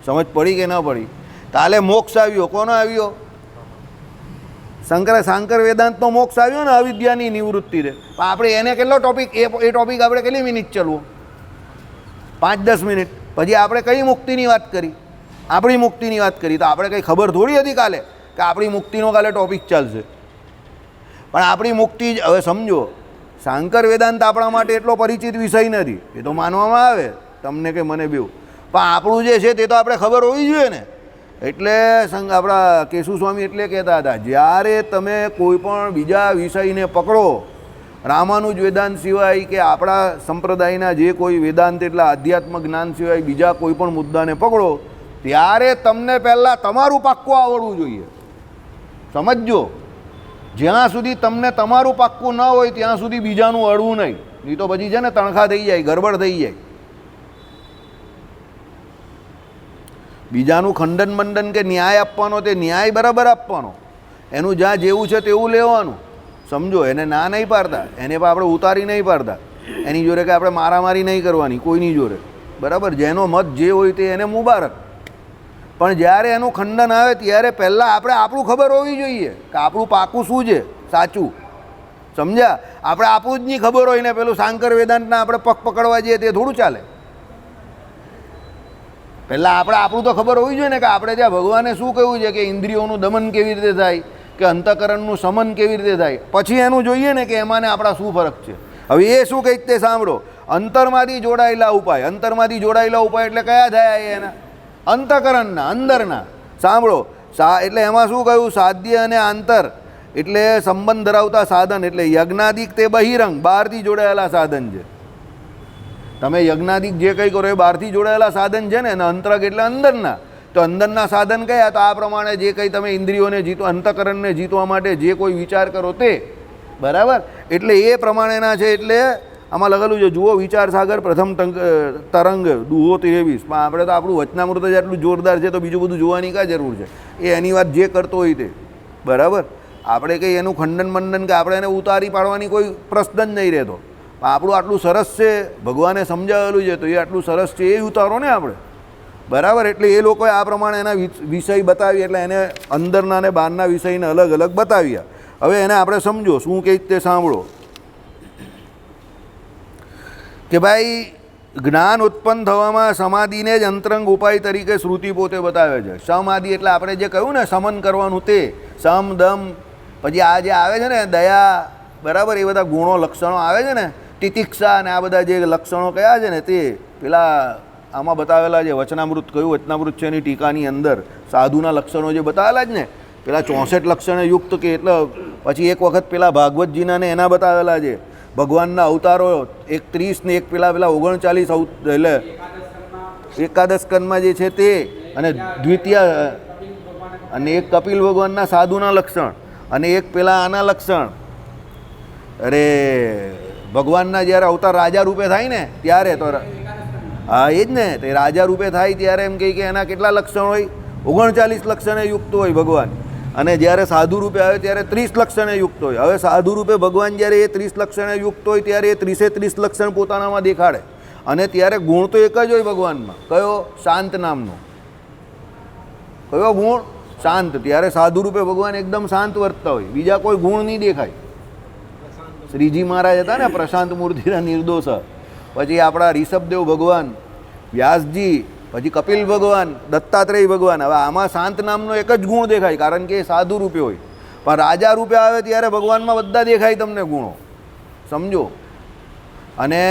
સમજ પડી કે ન પડી? તાલે મોક્ષ આવ્યો. કોનો આવ્યો? સાંકર વેદાંતનો મોક્ષ આવ્યો ને, અવિદ્યાની નિવૃત્તિ રે. પણ આપણે એને કેટલો ટોપિક, એ ટોપિક આપણે કેટલી મિનિટ ચાલવો? 5-10 મિનિટ. પછી આપણે કઈ મુક્તિની વાત કરી? આપણી મુક્તિની વાત કરી. તો આપણે કંઈ ખબર થોડી હતી કાલે કે આપણી મુક્તિનો કાલે ટોપિક ચાલશે. પણ આપણી મુક્તિ હવે સમજો, સાંકર વેદાંત આપણા માટે એટલો પરિચિત વિષય નથી. એ તો માનવામાં આવે તમને કે મને બેવ, પણ આપણું જે છે તે તો આપણે ખબર હોવી જોઈએ ને. એટલે આપણા કેશુ સ્વામી એટલે કહેતા હતા, જ્યારે તમે કોઈ પણ બીજા વિષયને પકડો, રામાનુજ વેદાંત સિવાય કે આપણા સંપ્રદાયના જે કોઈ વેદાંત એટલે આધ્યાત્મ જ્ઞાન સિવાય બીજા કોઈ પણ મુદ્દાને પકડો, ત્યારે તમને પહેલાં તમારું પાક્કું આવડવું જોઈએ. સમજજો, જ્યાં સુધી તમને તમારું પાક્કું ન હોય ત્યાં સુધી બીજાનું અડવું નહીં. નહીં તો પછી છે ને તણખા થઈ જાય, ગરબડ થઈ જાય. બીજાનું ખંડન મંડન કે ન્યાય આપવાનો તે ન્યાય બરાબર આપવાનો, એનું જ્યાં જેવું છે તેવું લેવાનું, સમજો. એને ના નહીં પાડતા, એને પણ આપણે ઉતારી નહીં પાડતા, એની જોડે કે આપણે મારામારી નહીં કરવાની કોઈની જોડે, બરાબર. જેનો મત જે હોય તે એને મુબારક. પણ જ્યારે એનું ખંડન આવે ત્યારે પહેલાં આપણે આપણું ખબર હોવી જોઈએ કે આપણું પાકું શું છે, સાચું, સમજ્યા. આપણે આપણું જ નહીં ખબર હોય ને પેલું શાંકર વેદાંતના આપણે પગ પકડવા જઈએ તે થોડું ચાલે. પહેલાં આપણે આપણું તો ખબર હોવી જોઈએ ને કે આપણે ત્યાં ભગવાને શું કહ્યું છે કે ઇન્દ્રિયોનું દમન કેવી રીતે થાય, કે અંતઃકરણનું સમન કેવી રીતે થાય, પછી એનું જોઈએ ને કે એમાં ને આપણા શું ફરક છે. હવે એ શું કહી તે સાંભળો. અંતરમાંથી જોડાયેલા ઉપાય, અંતરમાંથી જોડાયેલા ઉપાય એટલે કયા થયા એના? અંતઃકરણના, અંદરના. સાંભળો, એટલે એમાં શું કહ્યું? સાધ્ય અને આંતર એટલે સંબંધ ધરાવતા સાધન, એટલે યજ્ઞાદિક તે બહિરંગ, બહારથી જોડાયેલા સાધન છે. તમે યજ્ઞાદિક જે કંઈ કરો એ બહારથી જોડાયેલા સાધન છે ને, અને અંતરક એટલે અંદરના. તો અંદરના સાધન કયા? તો આ પ્રમાણે જે કંઈ તમે ઇન્દ્રિયોને જીતો, અંતઃકરણને જીતવા માટે જે કોઈ વિચાર કરો તે, બરાબર. એટલે એ પ્રમાણેના છે. એટલે આમાં લખેલું છે, જુઓ વિચાર સાગર પ્રથમ તરંગ દુહો 23. પણ આપણે તો આપણું વચનામૃત જ આટલું જોરદાર છે તો બીજું બધું જોવાની કાં જરૂર છે? એ એની વાત જે કરતો હોય તે, બરાબર. આપણે કંઈ એનું ખંડન મંડન કે આપણે એને ઉતારી પાડવાની કોઈ પ્રશ્ન જ નહીં રહેતો. આપણું આટલું સરસ છે, ભગવાને સમજાવેલું છે તો એ આટલું સરસ છે એ ઉતારો ને આપણે, બરાબર. એટલે એ લોકોએ આ પ્રમાણે એના વિષય બતાવી, એટલે એને અંદરના અને બહારના વિષયને અલગ અલગ બતાવ્યા. હવે એને આપણે સમજો શું કહે તે સાંભળો કે ભાઈ જ્ઞાન ઉત્પન્ન થવામાં સમાધિને જ અંતરંગ ઉપાય તરીકે શ્રુતિ પોતે બતાવે છે. સમાધિ એટલે આપણે જે કહ્યું ને સમન કરવાનું તે, સમ દમ, પછી આ જે આવે છે ને દયા, બરાબર, એ બધા ગુણો લક્ષણો આવે છે ને, તિતિક્ષા અને આ બધા જે લક્ષણો કયા છે ને તે પેલા આમાં બતાવેલા છે. વચનામૃત કયું વચનામૃત છે એની ટીકાની અંદર સાધુના લક્ષણો જે બતાવેલા જ ને, પેલા 64 લક્ષણે યુક્ત કે એટલે પછી એક વખત પેલા ભાગવતજીના ને એના બતાવેલા છે. ભગવાનના અવતારો એક 30 ને એક પેલા 39 એટલે એકાદશ સ્કંદમાં જે છે તે, અને દ્વિતીય અને એક કપિલ ભગવાનના સાધુના લક્ષણ, અને એક પેલા આના લક્ષણ. અરે ભગવાનના જ્યારે અવતાર રાજા રૂપે થાય ને ત્યારે તો હા એ જ ને, તે રાજા રૂપે થાય ત્યારે એમ કહે કે એના કેટલા લક્ષણ હોય? 39 લક્ષણે યુક્ત હોય ભગવાન. અને જ્યારે સાધુ રૂપે આવે ત્યારે 30 લક્ષણે યુક્ત હોય. હવે સાધુ રૂપે ભગવાન જ્યારે એ 30 લક્ષણે યુક્ત હોય ત્યારે એ 30 લક્ષણ પોતાનામાં દેખાડે. અને ત્યારે ગુણ તો એક જ હોય ભગવાનમાં. કયો? શાંત નામનો. કયો ગુણ? શાંત. ત્યારે સાધુ રૂપે ભગવાન એકદમ શાંત વર્તતા હોય, બીજા કોઈ ગુણ નહીં દેખાય. શ્રીજી મહારાજ હતા ને પ્રશાંત મૂર્તિના નિર્દોષ, પછી આપણા ઋષભદેવ ભગવાન, વ્યાસજી, પછી કપિલ ભગવાન, દત્તાત્રેય ભગવાન. હવે આમાં શાંત નામનો એક જ ગુણ દેખાય કારણ કે એ સાધુ રૂપે હોય. પણ રાજા રૂપે આવે ત્યારે ભગવાનમાં બધા દેખાય તમને ગુણો, સમજો. અને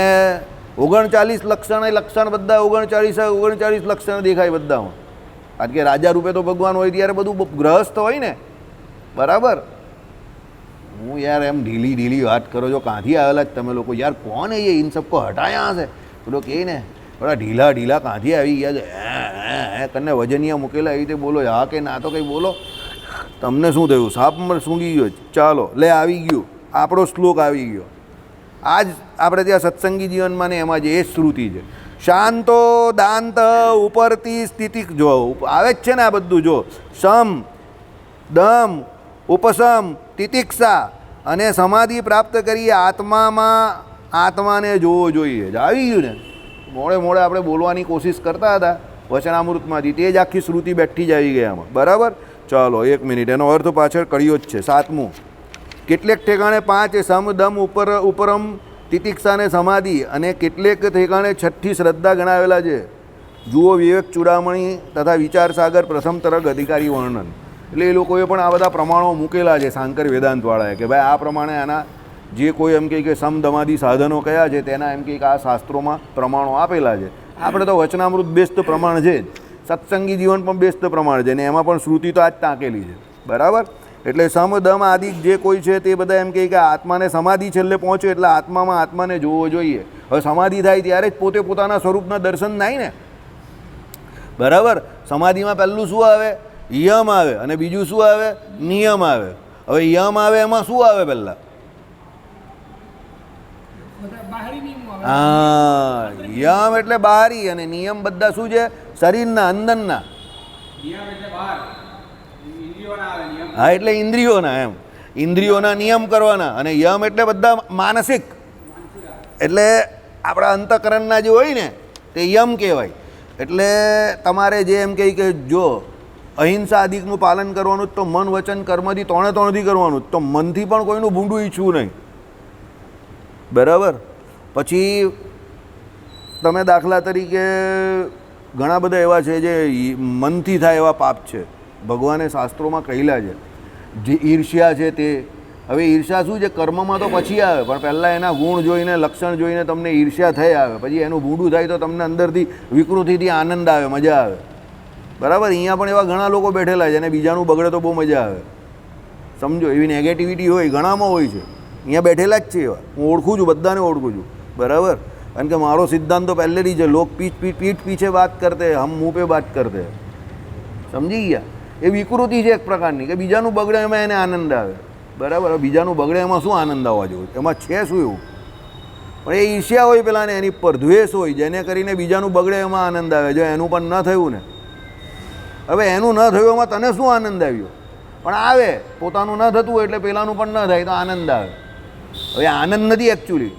39 લક્ષણ બધા 39 લક્ષણ દેખાય બધામાં. કારણ કે રાજા રૂપે તો ભગવાન હોય ત્યારે બધું ગ્રહસ્થ હોય ને, બરાબર. હું યાર એમ ઢીલી વાત કરો છો, કાંથી આવેલા જ તમે લોકો? યાર કોણ એ ઇન સબકો હટાયા હશે? પેલો કહે ને થોડા ઢીલા કાંથી આવી ગયા છે? હે કને વજનિયા મૂકેલા એવી રીતે બોલો, હા કે ના તો કંઈ બોલો. તમને શું થયું? સાપ સૂંઘી ગયો? ચાલો લે આવી ગયું, આપણો શ્લોક આવી ગયો. આજ આપણે ત્યાં સત્સંગી જીવનમાં ને એમાં જે એ શ્રુતિ છે. શાંતો દાંત ઉપરથી સ્થિતિ જો આવે જ છે ને આ બધું. જો સમ દમ ઉપસમ તિતિક્ષા અને સમાધિ પ્રાપ્ત કરી આત્માને જોવો જોઈએ. આવી ગયું ને, મોડે આપણે બોલવાની કોશિશ કરતા હતા વચનામૃતમાંથી, તે જ આખી શ્રુતિ બેઠી જ આવી ગઈ આમાં, બરાબર. ચાલો 1 મિનિટ, એનો અર્થ પાછળ કર્યો જ છે. 7મું, કેટલેક ઠેકાણે 5 સમ દમ ઉપરમ તિતિક્ષા અને સમાધિ, અને કેટલેક ઠેકાણે 6ઠી શ્રદ્ધા ગણાવેલા છે. જુઓ વિવેક ચૂડામણી તથા વિચાર સાગર પ્રથમ તરગ અધિકારી વર્ણન. એટલે એ લોકોએ પણ આ બધા પ્રમાણો મૂકેલા છે શાંકર વેદાંતવાળાએ કે ભાઈ આ પ્રમાણે આના જે કોઈ એમ કહે કે સમદમાદી સાધનો કયા છે તેના એમ કહે કે આ શાસ્ત્રોમાં પ્રમાણો આપેલા છે. આપણે તો વચનામૃત બેસ્ટ પ્રમાણ છે જ, સત્સંગી જીવન પણ બેસ્ટ પ્રમાણ છે, ને એમાં પણ શ્રુતિ તો આ જ ટાંકેલી છે, બરાબર. એટલે સમ દમ આદિ જે કોઈ છે તે બધા એમ કહે કે આત્માને સમાધિ છેલ્લે પહોંચે એટલે આત્મામાં આત્માને જોવો જોઈએ. હવે સમાધિ થાય ત્યારે જ પોતે પોતાના સ્વરૂપના દર્શન થાય ને, બરાબર. સમાધિમાં પહેલું શું આવે? યમ આવે, અને બીજું શું આવે? નિયમ આવે. હવે યમ આવે એમાં શું આવે પહેલાં? હા, યમ એટલે બહારી, અને નિયમ બધા શું છે? શરીરના અંદરના. હા, એટલે ઇન્દ્રિયોના એમ, ઇન્દ્રિયોના નિયમ કરવાના. અને યમ એટલે બધા માનસિક, એટલે આપણા અંતઃકરણના જે હોય ને તે યમ કહેવાય. એટલે તમારે જે એમ કહે કે જો અહિંસા આદિકનું પાલન કરવાનું તો મન વચન કર્મથી ત્રણેથી કરવાનું, તો મનથી પણ કોઈનું ભૂંડું ઈચ્છવું નહીં. બરાબર. પછી તમે દાખલા તરીકે ઘણા બધા એવા છે જે મનથી થાય એવા પાપ છે, ભગવાને શાસ્ત્રોમાં કહેલા છે. જે ઈર્ષ્યા છે તે, હવે ઈર્ષ્યા શું છે, કર્મમાં તો પછી આવે, પણ પહેલાં એના ગુણ જોઈને લક્ષણ જોઈને તમને ઈર્ષ્યા થઈ આવે, પછી એનું ભૂંડું થાય તો તમને અંદરથી વિકૃતિથી આનંદ આવે, મજા આવે. બરાબર. અહીંયા પણ એવા ઘણા લોકો બેઠેલા છે અને બીજાનું બગડે તો બહુ મજા આવે. સમજો, એવી નેગેટિવિટી હોય ઘણામાં હોય છે. અહીંયા બેઠેલા જ છે એવા, હું ઓળખું છું, બધાને ઓળખું છું. બરાબર. કારણ કે મારો સિદ્ધાંત તો પહેલેથી છે, લોક પીઠ પીછે વાત કરતે, હમ મુંહ પે બાત કરતે. સમજી ગયા? એ વિકૃતિ છે એક પ્રકારની, કે બીજાનું બગડે એમાં એને આનંદ આવે. બરાબર. બીજાનું બગડે એમાં શું આનંદ આવવા જેવું, એમાં છે શું એવું? પણ એ ઈર્ષ્યા હોય પેલાને, એની પર દ્વેષ હોય, જેને કરીને બીજાનું બગડે એમાં આનંદ આવે. જો એનું પણ ન થયું ને, હવે એનું ન થયું એમાં તને શું આનંદ આવ્યો? પણ આવે, પોતાનું ન થતું એટલે પેલાનું પણ ન થાય તો આનંદ આવે. હવે આનંદ નથી એકચ્યુઅલી,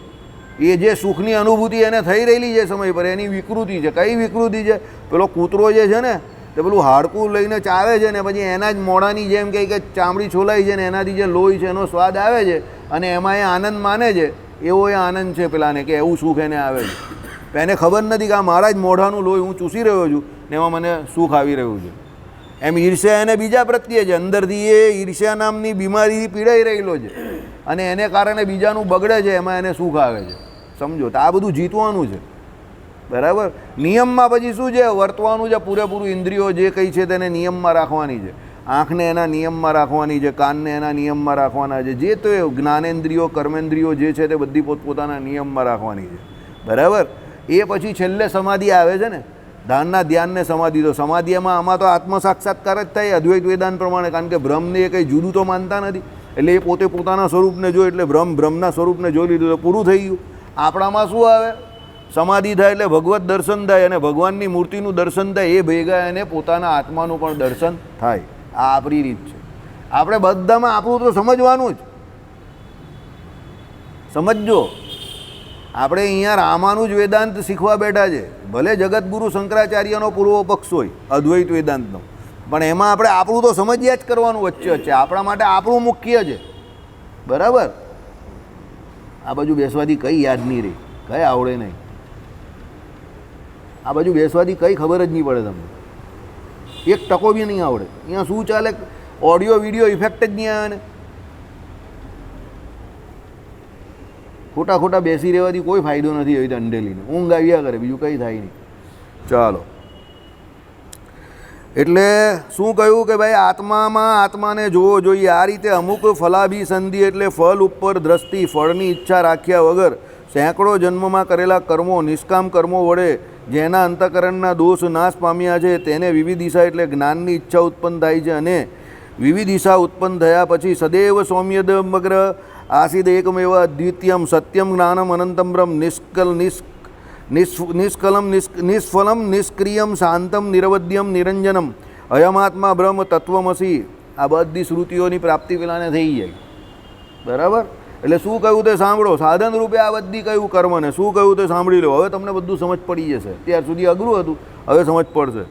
એ જે સુખની અનુભૂતિ એને થઈ રહેલી છે સમય પર, એની વિકૃતિ છે. કઈ વિકૃતિ છે? પેલો કૂતરો જે છે ને તે પેલું હાડકું લઈને ચાવે છે ને પછી એના જ મોઢાની જેમ કે ચામડી છોલાય છે ને એનાથી જે લોહી છે એનો સ્વાદ આવે છે અને એમાં એ આનંદ માને છે. એવો એ આનંદ છે પેલાને, કે એવું સુખ એને આવે છે. એને ખબર નથી કે આ મારા જ મોઢાનું લોહી હું ચૂસી રહ્યો છું ને એમાં મને સુખ આવી રહ્યું છે. એમ ઈર્ષ્યા એને બીજા પ્રત્યે છે, અંદરથી એ ઈર્ષ્યા નામની બીમારી પીડાઈ રહેલો છે અને એને કારણે બીજાનું બગડે છે, એમાં એને સુખ આવે છે. સમજો, તો આ બધું જીતવાનું છે. બરાબર. નિયમમાં પછી શું છે, વર્તવાનું છે પૂરેપૂરું. ઇન્દ્રિયો જે કંઈ છે તેને નિયમમાં રાખવાની છે. આંખને એના નિયમમાં રાખવાની છે, કાનને એના નિયમમાં રાખવાના છે, જે તો જ્ઞાનેન્દ્રિયો કર્મેન્દ્રિયો જે છે તે બધી પોતપોતાના નિયમમાં રાખવાની છે. બરાબર. એ પછી છેલ્લે સમાધિ આવે છે ને, ધ્યાનના ધ્યાનને સમાધિ. તો સમાધિમાં આમાં તો આત્મ સાક્ષાત્કાર જ થાય અદ્વૈત વેદાંત પ્રમાણે, કારણ કે બ્રહ્મને એ કંઈ જુદું તો માનતા નથી. એટલે એ પોતે પોતાના સ્વરૂપને જો, એટલે બ્રહ્મના સ્વરૂપને જોઈ લીધું તો પૂરું થઈ ગયું. આપણામાં શું આવે? સમાધિ થાય એટલે ભગવત દર્શન થાય અને ભગવાનની મૂર્તિનું દર્શન થાય, એ ભેગા એને પોતાના આત્માનું પણ દર્શન થાય. આ આપણી રીત છે. આપણે બધામાં આપણું તો સમજવાનું જ. સમજજો, આપણે અહીંયા રામાનુજ વેદાંત શીખવા બેઠા છે. ભલે જગતગુરુ શંકરાચાર્યનો પૂર્વ પક્ષ હોય અદ્વૈત વેદાંતનો, પણ એમાં આપણે આપણું તો સમજ્યા જ કરવાનું વચ્ચે વચ્ચે. આપણા માટે આપણું મુખ્ય છે. બરાબર. આ બાજુ બેસવાથી કંઈ યાદ નહીં રહી, કંઈ આવડે નહીં. આ બાજુ બેસવાથી કંઈ ખબર જ નહીં પડે તમને, એક ટકો બી નહીં આવડે. અહીંયા શું ચાલે, ઓડિયો વિડીયો ઇફેક્ટ જ નહીં આવે ને. ખોટા ખોટા બેસી રહેવાથી કોઈ ફાયદો નથી. એવી અંડેલીને ઊંઘ આવ્યા કરે, બીજું કંઈ થાય નહીં. ચાલો, એટલે શું કહ્યું કે ભાઈ આત્મામાં આત્માને જોવો જોઈએ. આ રીતે અમુક ફલાભિસંધિ એટલે ફળ ઉપર દ્રષ્ટિ, ફળની ઈચ્છા રાખ્યા વગર સેંકડો જન્મમાં કરેલા કર્મો, નિષ્કામ કર્મો વડે જેના અંતઃકરણના દોષ નાશ પામ્યા છે તેને વિવિધ દિશા એટલે જ્ઞાનની ઈચ્છા ઉત્પન્ન થાય છે. અને વિવિધ દિશા ઉત્પન્ન થયા પછી સદૈવ સૌમ્યદમગ્ર આસીદ એકમેવ અદ્વિતીયમ સત્યમ જ્ઞાનમ અનંતમ બ્રહ્મ નિષ્કલમ નિષ્ફલમ નિષ્ક્રિયમ શાંતમ નિરવધ્યમ નિરંજનમ અયમાત્મા બ્રહ્મ તત્વમસી. આ બધી શ્રુતિઓની પ્રાપ્તિ પેલાને થઈ જાય. બરાબર. એટલે શું કહ્યું તે સાંભળો. સાધન રૂપે આ બધી કહ્યું કર્મને, શું કહ્યું તે સાંભળી લો. હવે તમને બધું સમજ પડી જશે. ત્યાર સુધી અઘરું હતું, હવે સમજ પડશે.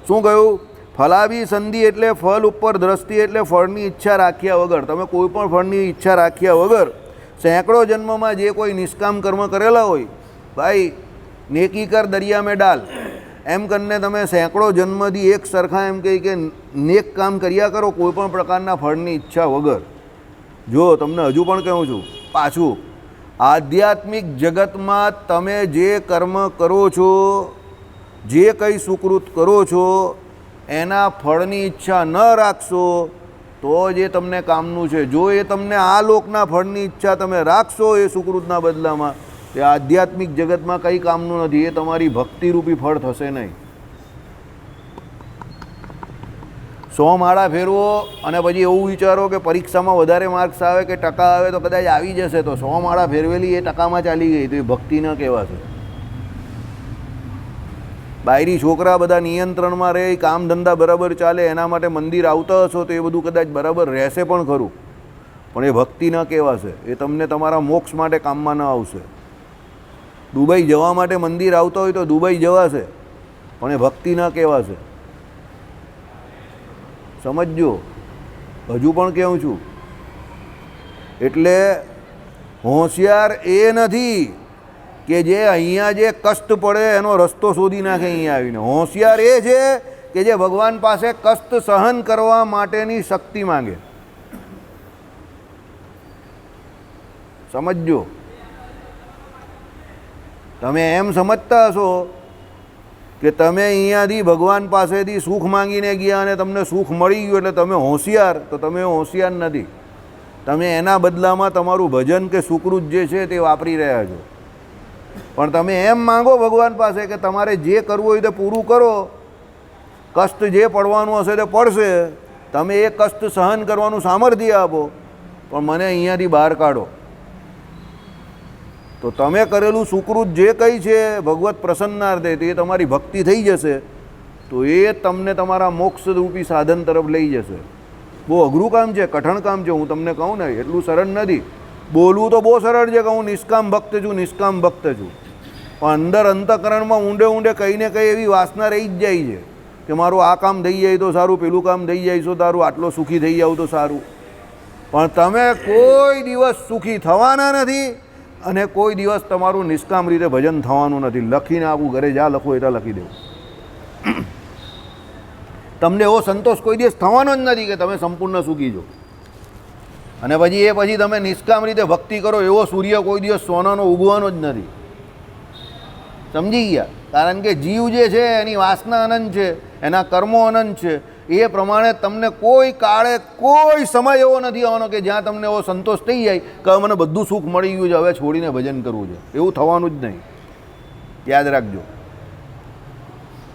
શું કહ્યું? ફલાભિસંધિ એટલે ફળ ઉપર દ્રષ્ટિ એટલે ફળની ઈચ્છા રાખ્યા વગર. તમે કોઈ પણ ફળની ઈચ્છા રાખ્યા વગર સેંકડો જન્મમાં જે કોઈ નિષ્કામ કર્મ કરેલા હોય, ભાઈ નેકી કર દરિયા મેં ડાલ, એમ કરીને તમે સેંકડો જન્મથી એક સરખા એમ કહી કે નેક કામ કર્યા કરો કોઈ પણ પ્રકારના ફળની ઈચ્છા વગર. જો તમને હજુ પણ કહું છું પાછું, આધ્યાત્મિક જગતમાં તમે જે કર્મ કરો છો, જે કંઈ સુકૃત કરો છો, એના ફળની ઈચ્છા ન રાખશો તો જ એ તમને કામનું છે. જો એ તમને આ લોકના ફળની ઈચ્છા તમે રાખશો એ સુકૃતના બદલામાં, તે આધ્યાત્મિક જગતમાં કંઈ કામનું નથી. એ તમારી ભક્તિરૂપી ફળ થશે નહીં. 100 માળા ફેરવો અને પછી એવું વિચારો કે પરીક્ષામાં વધારે માર્ક્સ આવે કે ટકા આવે તો કદાચ આવી જશે, તો 100 માળા ફેરવેલી એ ટકામાં ચાલી ગઈ તો એ ભક્તિ ન કહેવાશે. બાયરી છોકરા બધા નિયંત્રણમાં રહે, કામ ધંધા બરાબર ચાલે, એના માટે મંદિર આવતા હશો તો એ બધું કદાચ બરાબર રહેશે પણ ખરું, પણ એ ભક્તિ ન કહેવાશે. એ તમને તમારા મોક્ષ માટે કામમાં ન આવશે. દુબઈ જવા માટે મંદિર આવતા હોય તો દુબઈ જવાશે, પણ એ ભક્તિ ન કહેવાશે. સમજજો, હજુ પણ કહું છું. એટલે હોશિયાર એ નથી કે જે અહીંયા જે કષ્ટ પડે એનો રસ્તો શોધી નાખે અહીંયા આવીને. હોશિયાર એ છે કે જે ભગવાન પાસે કષ્ટ સહન કરવા માટેની શક્તિ માંગે. સમજજો. તમે એમ સમજતા હશો કે તમે અહીંયાથી ભગવાન પાસેથી સુખ માંગીને ગયા અને તમને સુખ મળી ગયું એટલે તમે હોશિયાર, તો તમે હોશિયાર નથી. તમે એના બદલામાં તમારું ભજન કે સુકૃત જે છે તે વાપરી રહ્યા છો. પણ તમે એમ માંગો ભગવાન પાસે કે તમારે જે કરવું હોય તે પૂરું કરો, કષ્ટ જે પડવાનું હશે તે પડશે, તમે એ કષ્ટ સહન કરવાનું સામર્થ્ય આપો, પણ મને અહીંયાથી બહાર કાઢો. તો તમે કરેલું સુકૃત જે કંઈ છે ભગવત પ્રસન્નાર્થે તે તમારી ભક્તિ થઈ જશે, તો એ તમને તમારા મોક્ષરૂપી સાધન તરફ લઈ જશે. બહુ અઘરું કામ છે, કઠણ કામ છે. હું તમને કહું ને એટલું સરળ નથી. બોલવું તો બહુ સરળ છે કે હું નિષ્કામ ભક્ત છું, નિષ્કામ ભક્ત છું, પણ અંદર અંતઃકરણમાં ઊંડે ઊંડે કંઈ ને કંઈ એવી વાસના રહી જ જાય છે કે મારું આ કામ થઈ જાય તો સારું, પેલું કામ થઈ જાય તો સારું, આટલો સુખી થઈ જાવ તો સારું. પણ તમે કોઈ દિવસ સુખી થવાના નથી અને કોઈ દિવસ તમારું નિષ્કામ રીતે ભજન થવાનું નથી. લખીને આપું, ઘરે જા લખો એટલા લખી દેવું. તમને એવો સંતોષ કોઈ દિવસ થવાનો જ નથી કે તમે સંપૂર્ણ સુખી છો. અને પછી તમે નિષ્કામ રીતે ભક્તિ કરો, એવો સૂર્ય કોઈ દિવસ સોનાનો ઉગવાનો જ નથી. સમજી ગયા? કારણ કે જીવ જે છે એની વાસના અનંત છે, એના કર્મો અનંત છે. એ પ્રમાણે તમને કોઈ કાળે કોઈ સમય એવો નથી આવવાનો કે જ્યાં તમને એવો સંતોષ થઈ જાય કે મને બધું સુખ મળી ગયું છે, હવે છોડીને ભજન કરવું છે. એવું થવાનું જ નહીં. યાદ રાખજો.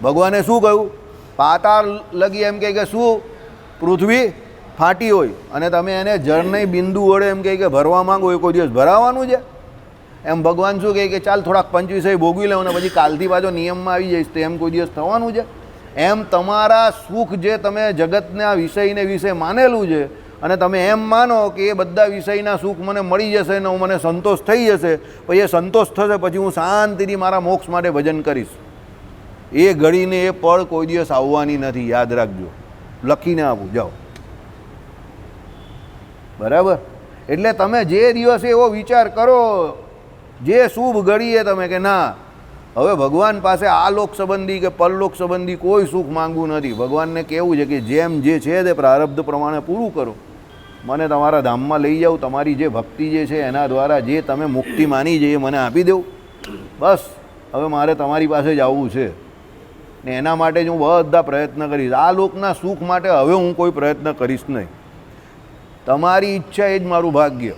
ભગવાને શું કહ્યું? પાતાળ લગી એમ કહે કે શું? પૃથ્વી ફાટી હોય અને તમે એને જળની બિંદુ વડે એમ કહે કે ભરવા માંગો, એ કોઈ દિવસ ભરાવાનું છે? એમ ભગવાન શું કહે કે ચાલ થોડાક પંચવીસય ભોગવી લેવું ને પછી કાલથી પાછો નિયમમાં આવી જઈશ, તો એમ કોઈ દિવસ થવાનું છે? એમ તમારા સુખ જે તમે જગતના વિષયને વિશે માનેલું છે અને તમે એમ માનો કે એ બધા વિષયના સુખ મને મળી જશે ને મને સંતોષ થઈ જશે, પછી એ સંતોષ થશે પછી હું શાંતિથી મારા મોક્ષ માટે ભજન કરીશ. એ ઘડીને એ પળ કોઈ દિવસ આવવાની નથી. યાદ રાખજો. લખીને આપું, જાઓ. બરાબર? એટલે તમે જે દિવસે એવો વિચાર કરો, જે શુભ ઘડીએ તમે કે ના હવે ભગવાન પાસે આ લોક સંબંધી કે પરલોક સંબંધી કોઈ સુખ માંગવું નથી. ભગવાનને કહેવું છે કે જેમ જે છે તે પ્રારબ્ધ પ્રમાણે પૂરું કરો, મને તમારા ધામમાં લઈ જાઓ, તમારી જે ભક્તિ જે છે એના દ્વારા જે તમે મુક્તિ માની છે એ મને આપી દેવું. બસ હવે મારે તમારી પાસે જ આવવું છે ને એના માટે જ હું બધા પ્રયત્ન કરીશ. આ લોકના સુખ માટે હવે હું કોઈ પ્રયત્ન કરીશ નહીં. તમારી ઈચ્છા એ જ મારું ભાગ્ય.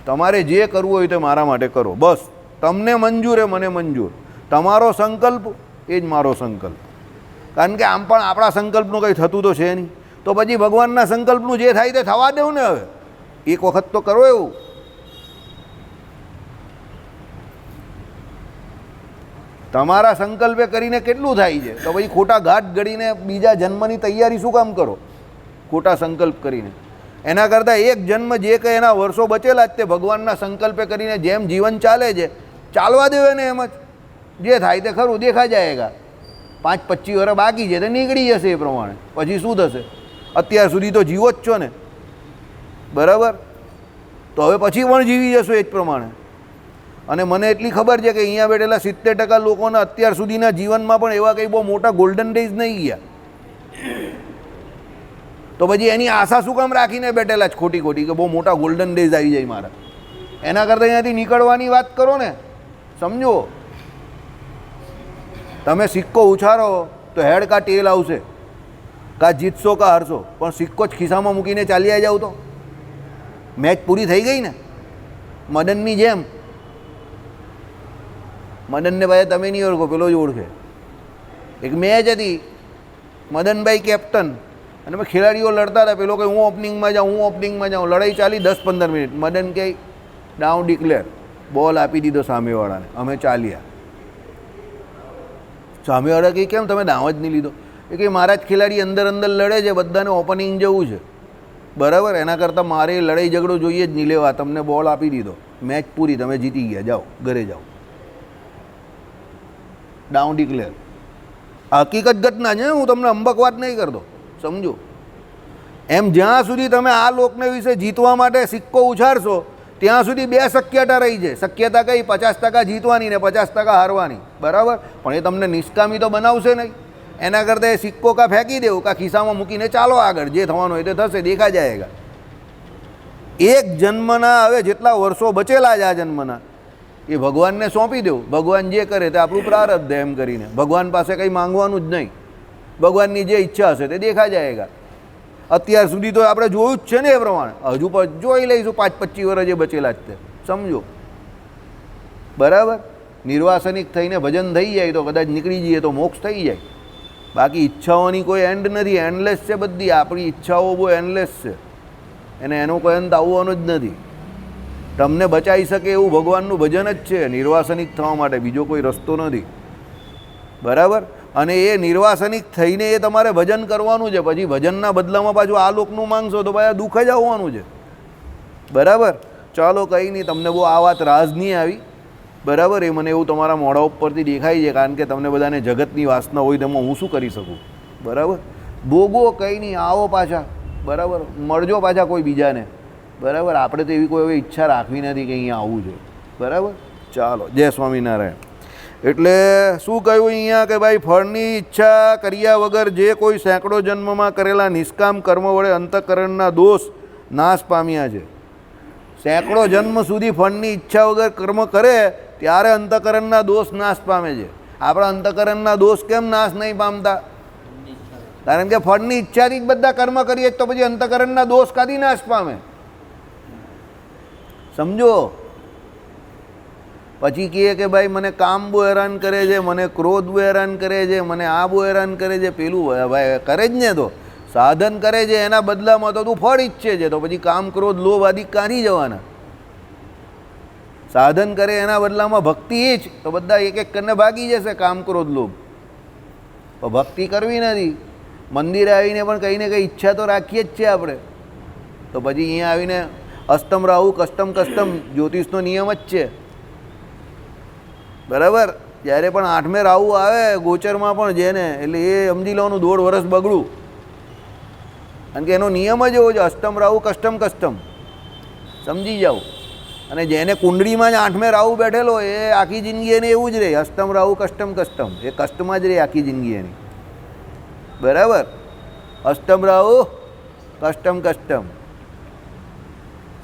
તમારે જે કરવું હોય તે મારા માટે કરો. બસ તમને મંજૂર એ મને મંજૂર. તમારો સંકલ્પ એ જ મારો સંકલ્પ. કારણ કે આમ પણ આપણા સંકલ્પનું કંઈ થતું તો છે નહીં, તો પછી ભગવાનના સંકલ્પનું જે થાય તે થવા દેવું ને. હવે એક વખત તો કરો એવું. તમારા સંકલ્પે કરીને કેટલું થાય છે, તો પછી ખોટા ઘાટ ગળીને બીજા જન્મની તૈયારી શું કામ કરો ખોટા સંકલ્પ કરીને? એના કરતાં એક જન્મ જે કંઈ એના વર્ષો બચેલા જ તે ભગવાનના સંકલ્પે કરીને જેમ જીવન ચાલે છે ચાલવા દેવે ને. એમ જ જે થાય તે ખરું દેખા જાયગા. 5-25 વર્ષ બાકી છે તો નીકળી જશે એ પ્રમાણે. પછી શું થશે? અત્યાર સુધી તો જીવો જ છો ને, બરાબર? તો હવે પછી પણ જીવી જશો એ જ પ્રમાણે. અને મને એટલી ખબર છે કે અહીંયા બેઠેલા 70% લોકોના અત્યાર સુધીના જીવનમાં પણ એવા કંઈ બહુ મોટા ગોલ્ડન ડેઝ નહીં ગયા. તો પછી એની આશા શું કામ રાખીને બેઠેલા જ ખોટી ખોટી કે બહુ મોટા ગોલ્ડન ડેઝ આવી જાય મારા? એના કરતાં અહીંયાથી નીકળવાની વાત કરો ને. સમજો, તમે સિક્કો ઉછારો તો હેડ કા ટેલ આવશે, કા જીતશો કા હારશો, પણ સિક્કો જ ખિસ્સામાં મૂકીને ચાલ્યા જાવ તો મેચ પૂરી થઈ ગઈ ને. મદનની જેમ. મદનને ભાઈ તમે નહીં ઓળખો, પેલો જ ઓળખે. એક મેચ હતી, મદનભાઈ કેપ્ટન અને મેં ખેલાડીઓ લડતા હતા. પેલો કહે હું ઓપનિંગમાં જાઉં, હું ઓપનિંગમાં જાઉં. લડાઈ ચાલી 10-15 મિનિટ. મદન કહે ડાઉન ડિક્લેર, બોલ આપી દીધો સામેવાળાને, અમે ચાલ્યા. સામેવાળા કહે કેમ તમે દાવ જ નહીં લીધો? એ કે મારા જ ખેલાડી અંદર અંદર લડે છે, બધાને ઓપનિંગ જવું છે, બરાબર, એના કરતાં મારે લડાઈ ઝઘડો જોઈએ જ નહીં લેવા. તમને બોલ આપી દીધો, મેચ પૂરી, તમે જીતી ગયા, જાઓ ઘરે જાઓ, ડાઉન ડિક્લેર. હકીકત ઘટના છે, હું તમને અંબક વાત નહીં કરતો, સમજો. એમ જ્યાં સુધી તમે આ લોકને વિશે જીતવા માટે સિક્કો ઉછાળશો ત્યાં સુધી બે શક્યતા રહી છે. શક્યતા કઈ? 50% જીતવાની ને 50% હારવાની, બરાબર. પણ એ તમને નિષ્કામી તો બનાવશે નહીં. એના કરતાં એ સિક્કો કાં ફેંકી દેવો કાં ખિસ્સામાં મૂકીને ચાલો આગળ, જે થવાનું હોય તે થશે, દેખા જાયગા. એક જન્મના હવે જેટલા વર્ષો બચેલા છે આ જન્મના, એ ભગવાનને સોંપી દેવું. ભગવાન જે કરે તે આપણું પ્રારબ્ધ એમ કરીને, ભગવાન પાસે કંઈ માંગવાનું જ નહીં. ભગવાનની જે ઈચ્છા હશે તે દેખા જાયગા. અત્યાર સુધી તો આપણે જોયું જ છે ને એ પ્રમાણે, હજુ પણ જોઈ લઈશું 5-25 વર્ષ જે બચેલા જ તે, સમજો, બરાબર. નિર્વાસનિક થઈને ભજન થઈ જાય તો કદાચ નીકળી જઈએ તો મોક્ષ થઈ જાય. બાકી ઈચ્છાઓની કોઈ એન્ડ નથી, એન્ડલેસ છે બધી. આપણી ઈચ્છાઓ બહુ એન્ડલેસ છે, એને એનો કોઈ અંત આવવાનો જ નથી. તમને બચાવી શકે એવું ભગવાનનું ભજન જ છે નિર્વાસનિક થવા માટે, બીજો કોઈ રસ્તો નથી, બરાબર. અને એ નિર્વાસનિક થઈને એ તમારે ભજન કરવાનું છે. પછી ભજનના બદલામાં પાછું આ લોકનું માંગશો તો ભાઈ દુઃખ જ આવવાનું છે, બરાબર. ચાલો કંઈ નહીં, તમને બહુ આ વાત રાજ નહીં આવી, બરાબર. એ મને એવું તમારા મોઢા ઉપરથી દેખાય છે, કારણ કે તમને બધાને જગતની વાસના હોય તેમાં હું શું કરી શકું, બરાબર. ભોગવો, કંઈ નહીં, આવો પાછા, બરાબર, મળજો પાછા કોઈ બીજાને, બરાબર. આપણે તો એવી કોઈ હવે ઈચ્છા રાખવી નથી કે અહીંયા આવવું છે, બરાબર. ચાલો, જય સ્વામિનારાયણ. એટલે શું કહ્યું અહીંયા કે ભાઈ ફળની ઈચ્છા કર્યા વગર જે કોઈ સેંકડો જન્મમાં કરેલા નિષ્કામ કર્મ વડે અંતઃકરણના દોષ નાશ પામ્યા છે. સેંકડો જન્મ સુધી ફળની ઈચ્છા વગર કર્મ કરે ત્યારે અંતઃકરણના દોષ નાશ પામે છે. આપણા અંતઃકરણના દોષ કેમ નાશ નહીં પામતા? કારણ કે ફળની ઈચ્છાથી જ બધા કર્મ કરીએ તો પછી અંતઃકરણના દોષ કાથી નાશ પામે, સમજો. પછી કહે કે ભાઈ મને કામ બહુ હેરાન કરે છે, મને ક્રોધ બહુ હેરાન કરે છે, મને આ બહુ હેરાન કરે છે, પેલું ભાઈ કરે જ ને, તો સાધન કરે છે એના બદલામાં તો તું ફળ ઈચ્છે છે, તો પછી કામ ક્રોધ લોભ આદિ કાઢી જવાના. સાધન કરે એના બદલામાં ભક્તિ એ જ, તો બધા એક એક કરીને ભાગી જશે કામ ક્રોધ લોભ. તો ભક્તિ કરવી નથી. મંદિરે આવીને પણ કંઈ ને કંઈ ઈચ્છા તો રાખીએ જ છે આપણે. તો પછી અહીંયા આવીને અષ્ટમ રાહુ કષ્ટમ જ્યોતિષનો નિયમ જ છે, બરાબર. જ્યારે પણ 8મે રાહુ આવે ગોચરમાં પણ જેને, એટલે એ સમજી લેવાનું 1.5 વર્ષ બગડું, કારણ કે એનો નિયમ જ એવો છે, અષ્ટમ રાહુ કષ્ટમ, સમજી જાઓ. અને જેને કુંડળીમાં જ 8મે રાહુ બેઠેલો એ આખી જિંદગી એને એવું જ રહે, અષ્ટમ રાહુ કષ્ટમ, એ કષ્ટમાં જ રહે આખી જિંદગી એની, બરાબર. અષ્ટમ રાહુ કષ્ટમ,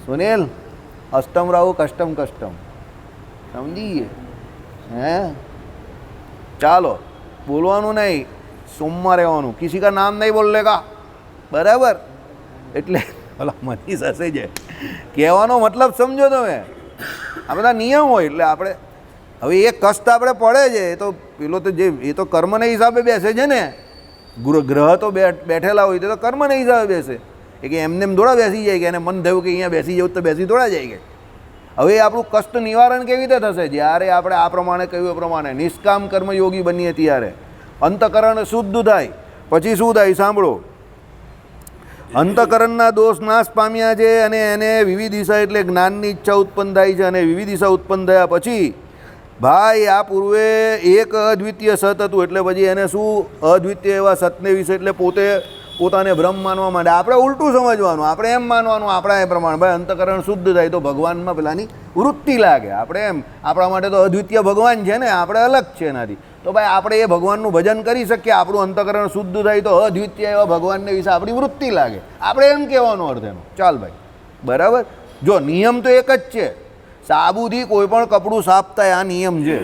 સુનિલ, અષ્ટમ રાહુ કષ્ટમ, સમજીએ? હે, ચાલો, બોલવાનું નહીં, સોમમાં રહેવાનું, કિસી કા નામ નહીં બોલને કા, બરાબર. એટલે ભલા મનીષ હશે છે, કહેવાનો મતલબ સમજો તમે. આ બધા નિયમ હોય એટલે આપણે હવે એ કષ્ટ આપણે પડે છે, એ તો પેલો તો જે એ તો કર્મના હિસાબે બેસે છે ને. ગ્રહ તો બેઠેલા હોય તો કર્મના હિસાબે બેસે. એ કે એમને એમ થોડા બેસી જાય કે એને મન થયું કે અહીંયા બેસી જવું તો બેસી થોડા જાય કે. હવે આપણું કષ્ટ નિવારણ કેવી રીતે થશે? જ્યારે આપણે આ પ્રમાણે કહ્યું એ પ્રમાણે નિષ્કામ કર્મયોગી બનીએ ત્યારે અંતઃકરણ શુદ્ધ થાય. પછી શું થાય સાંભળો. અંતઃકરણના દોષ નાશ પામ્યા છે અને એને વિવિધ દિશા એટલે જ્ઞાનની ઈચ્છા ઉત્પન્ન થાય છે. અને વિવિધ દિશા ઉત્પન્ન થયા પછી ભાઈ આ પૂર્વે એક અદ્વિતીય સત હતું, એટલે પછી એને શું અદ્વિતીય એવા સતને વિશે એટલે પોતાને બ્રહ્મ માનવા માંડે. આપણે ઉલટું સમજવાનું, આપણે એમ માનવાનું આપણા એ પ્રમાણે ભાઈ અંતઃકરણ શુદ્ધ થાય તો ભગવાનમાં પેલાની વૃત્તિ લાગે. આપણે એમ આપણા માટે તો અદ્વિતીય ભગવાન છે ને, આપણે અલગ છે એનાથી, તો ભાઈ આપણે એ ભગવાનનું ભજન કરી શકીએ. આપણું અંતઃકરણ શુદ્ધ થાય તો અદ્વિતીય એવા ભગવાનને વિશે આપણી વૃત્તિ લાગે. આપણે એમ કહેવાનો અર્થ એનો. ચાલ ભાઈ, બરાબર. જો નિયમ તો એક જ છે, સાબુથી કોઈ પણ કપડું સાફ થાય, આ નિયમ છે.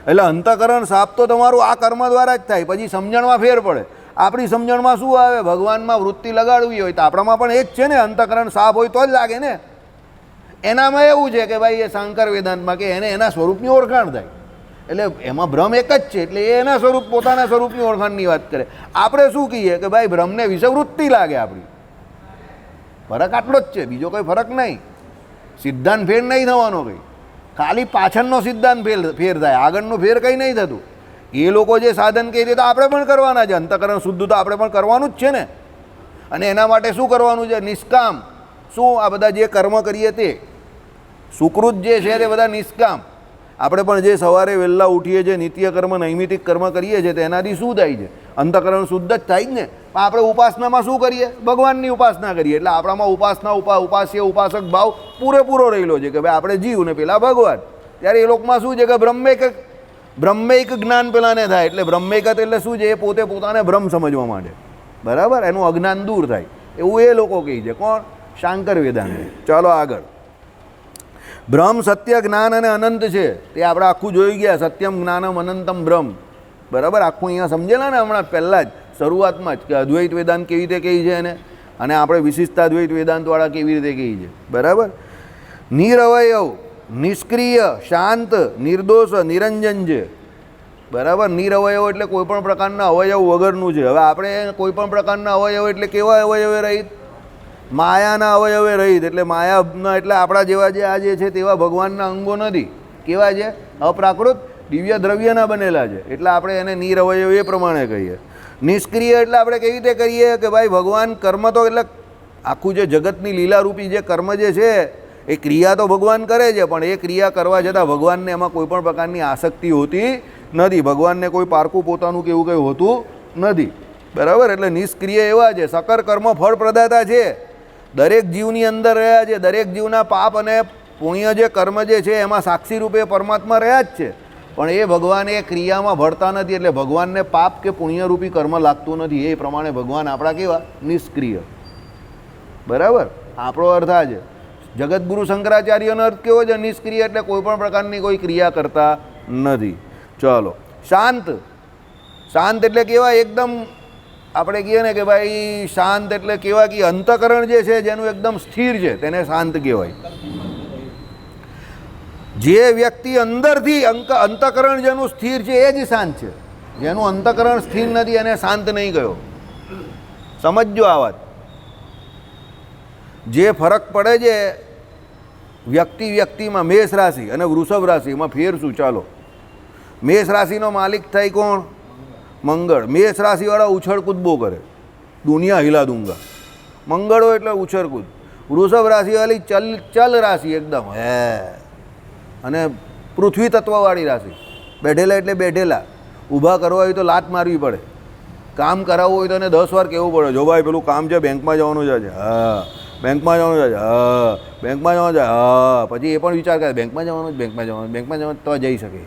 એટલે અંતઃકરણ સાફ તો તમારું આ કર્મ દ્વારા જ થાય. પછી સમજણમાં ફેર પડે. આપણી સમજણમાં શું આવે? ભગવાનમાં વૃત્તિ લગાડવી હોય તો આપણામાં પણ એ જ છે ને, અંતઃકરણ સાફ હોય તો જ લાગે ને. એનામાં એવું છે કે ભાઈ એ શંકર વેદાંતમાં કે એને એના સ્વરૂપની ઓળખાણ થાય, એટલે એમાં ભ્રમ એક જ છે, એટલે એ એના સ્વરૂપ પોતાના સ્વરૂપની ઓળખાણની વાત કરે. આપણે શું કહીએ કે ભાઈ ભ્રમને વિશે વૃત્તિ લાગે આપણી. ફરક આટલો જ છે, બીજો કોઈ ફરક નહીં. સિદ્ધાંત ફેર નહીં થવાનો કંઈ, ખાલી પાછળનો સિદ્ધાંત ફેર થાય, આગળનો ફેર કંઈ નહીં થતું. એ લોકો જે સાધન કહે છે તો આપણે પણ કરવાના છે, અંતઃકરણ શુદ્ધ તો આપણે પણ કરવાનું જ છે ને. અને એના માટે શું કરવાનું છે? નિષ્કામ. શું? આ બધા જે કર્મ કરીએ તે સુકૃત જે છે તે બધા નિષ્કામ. આપણે પણ જે સવારે વહેલા ઉઠીએ છીએ, નિત્ય કર્મ નૈમિતિક કર્મ કરીએ છીએ તેનાથી શું થાય છે? અંતઃકરણ શુદ્ધ જ થાય જ ને. પણ આપણે ઉપાસનામાં શું કરીએ? ભગવાનની ઉપાસના કરીએ. એટલે આપણામાં ઉપાસ્ય ઉપાસક ભાવ પૂરેપૂરો રહેલો છે કે ભાઈ આપણે જીવ ને પેલા ભગવાન. ત્યારે એ લોકોમાં શું છે કે બ્રહ્મૈક જ્ઞાન પેલાને થાય. એટલે બ્રહ્મૈકત એટલે શું છે? એ પોતે પોતાને બ્રહ્મ સમજવા માંડે. બરાબર? એનું અજ્ઞાન દૂર થાય એવું એ લોકો કહે છે. કોણ? શાંકર વેદાંત. ચાલો આગળ. બ્રહ્મ સત્ય જ્ઞાન અને અનંત છે તે આપણે આખું જોઈ ગયા. સત્યમ જ્ઞાનમ અનંતમ બ્રહ્મ. બરાબર? આખું અહીંયા સમજેલા ને હમણાં પહેલાં જ શરૂઆતમાં જ કે અદ્વૈત વેદાંત કેવી રીતે કહી છે એને, અને આપણે વિશિષ્ટાદ્વૈત વેદાંતવાળા કેવી રીતે કહી છે. બરાબર? નિરવયવ, નિષ્ક્રિય, શાંત, નિર્દોષ, નિરંજન છે. બરાબર? નિરવયવ એટલે કોઈ પણ પ્રકારના અવયવ વગરનું છે. હવે આપણે કોઈ પણ પ્રકારના અવયવ એટલે કેવા અવયવે રહિત? માયાના અવયવે રહિત. એટલે માયાના એટલે આપણા જેવા જે આ જે છે તેવા ભગવાનના અંગો નથી. કેવા છે? અપ્રાકૃત દિવ્ય દ્રવ્યના બનેલા છે. એટલે આપણે એને નિરવયવ એ પ્રમાણે કહીએ. નિષ્ક્રિય એટલે આપણે કેવી રીતે કહીએ કે ભાઈ ભગવાન કર્મ તો એટલે આખું જે જગતની લીલારૂપી જે કર્મ જે છે એ ક્રિયા તો ભગવાન કરે છે, પણ એ ક્રિયા કરવા છતાં ભગવાનને એમાં કોઈ પણ પ્રકારની આસક્તિ હોતી નથી. ભગવાનને કોઈ પારકું પોતાનું કે એવું કંઈ હોતું નથી. બરાબર? એટલે નિષ્ક્રિય એવા છે. સકર કર્મ ફળ પ્રદાતા છે. દરેક જીવની અંદર રહ્યા છે. દરેક જીવના પાપ અને પુણ્ય જે કર્મ જે છે એમાં સાક્ષી રૂપે પરમાત્મા રહ્યા જ છે, પણ એ ભગવાન એ ક્રિયામાં ભળતા નથી. એટલે ભગવાનને પાપ કે પુણ્યરૂપી કર્મ લાગતું નથી. એ પ્રમાણે ભગવાન આપણા કેવા? નિષ્ક્રિય. બરાબર? આપણો અર્થ આ છે. જગતગુરુ શંકરાચાર્યનો અર્થ કેવો છે? નિષ્ક્રિય એટલે કોઈ પણ પ્રકારની કોઈ ક્રિયા કરતા નથી. ચલો. શાંત. શાંત એટલે કેવા? એકદમ આપણે કહીએ ને કે ભાઈ શાંત એટલે કેવા કે અંતઃકરણ જે છે જેનું એકદમ સ્થિર છે તેને શાંત કહેવાય. જે વ્યક્તિ અંદરથી અંતઃકરણ જેનું સ્થિર છે એ જ શાંત છે. જેનું અંતઃકરણ સ્થિર નથી એને શાંત નહીં કહ્યો. સમજજો આ વાત. જે ફરક પડે છે વ્યક્તિમાં, મેષ રાશિ અને વૃષભ રાશિ, એમાં ફેર શું? ચાલો. મેષ રાશિનો માલિક થાય કોણ? મંગળ. મેષ રાશિવાળા ઉછળકૂદ બહુ કરે, દુનિયા હિલા દૂંગા. મંગળ હોય એટલે ઉછળકૂદ. વૃષભ રાશિવાળી ચલ રાશિ એકદમ અને પૃથ્વી તત્વવાળી રાશિ. બેઠેલા એટલે બેઠેલા. ઊભા કરવા હોય તો લાત મારવી પડે. કામ કરાવવું હોય તો એને 10 વાર કહેવું પડે. જો ભાઈ પેલું કામ છે, બેંકમાં જવાનું છે. હા. બેંકમાં જવાનું છે. હા. બેંકમાં જવાનું છે. હા. પછી એ પણ વિચાર કરે બેંકમાં જવાનું તો જઈ શકે.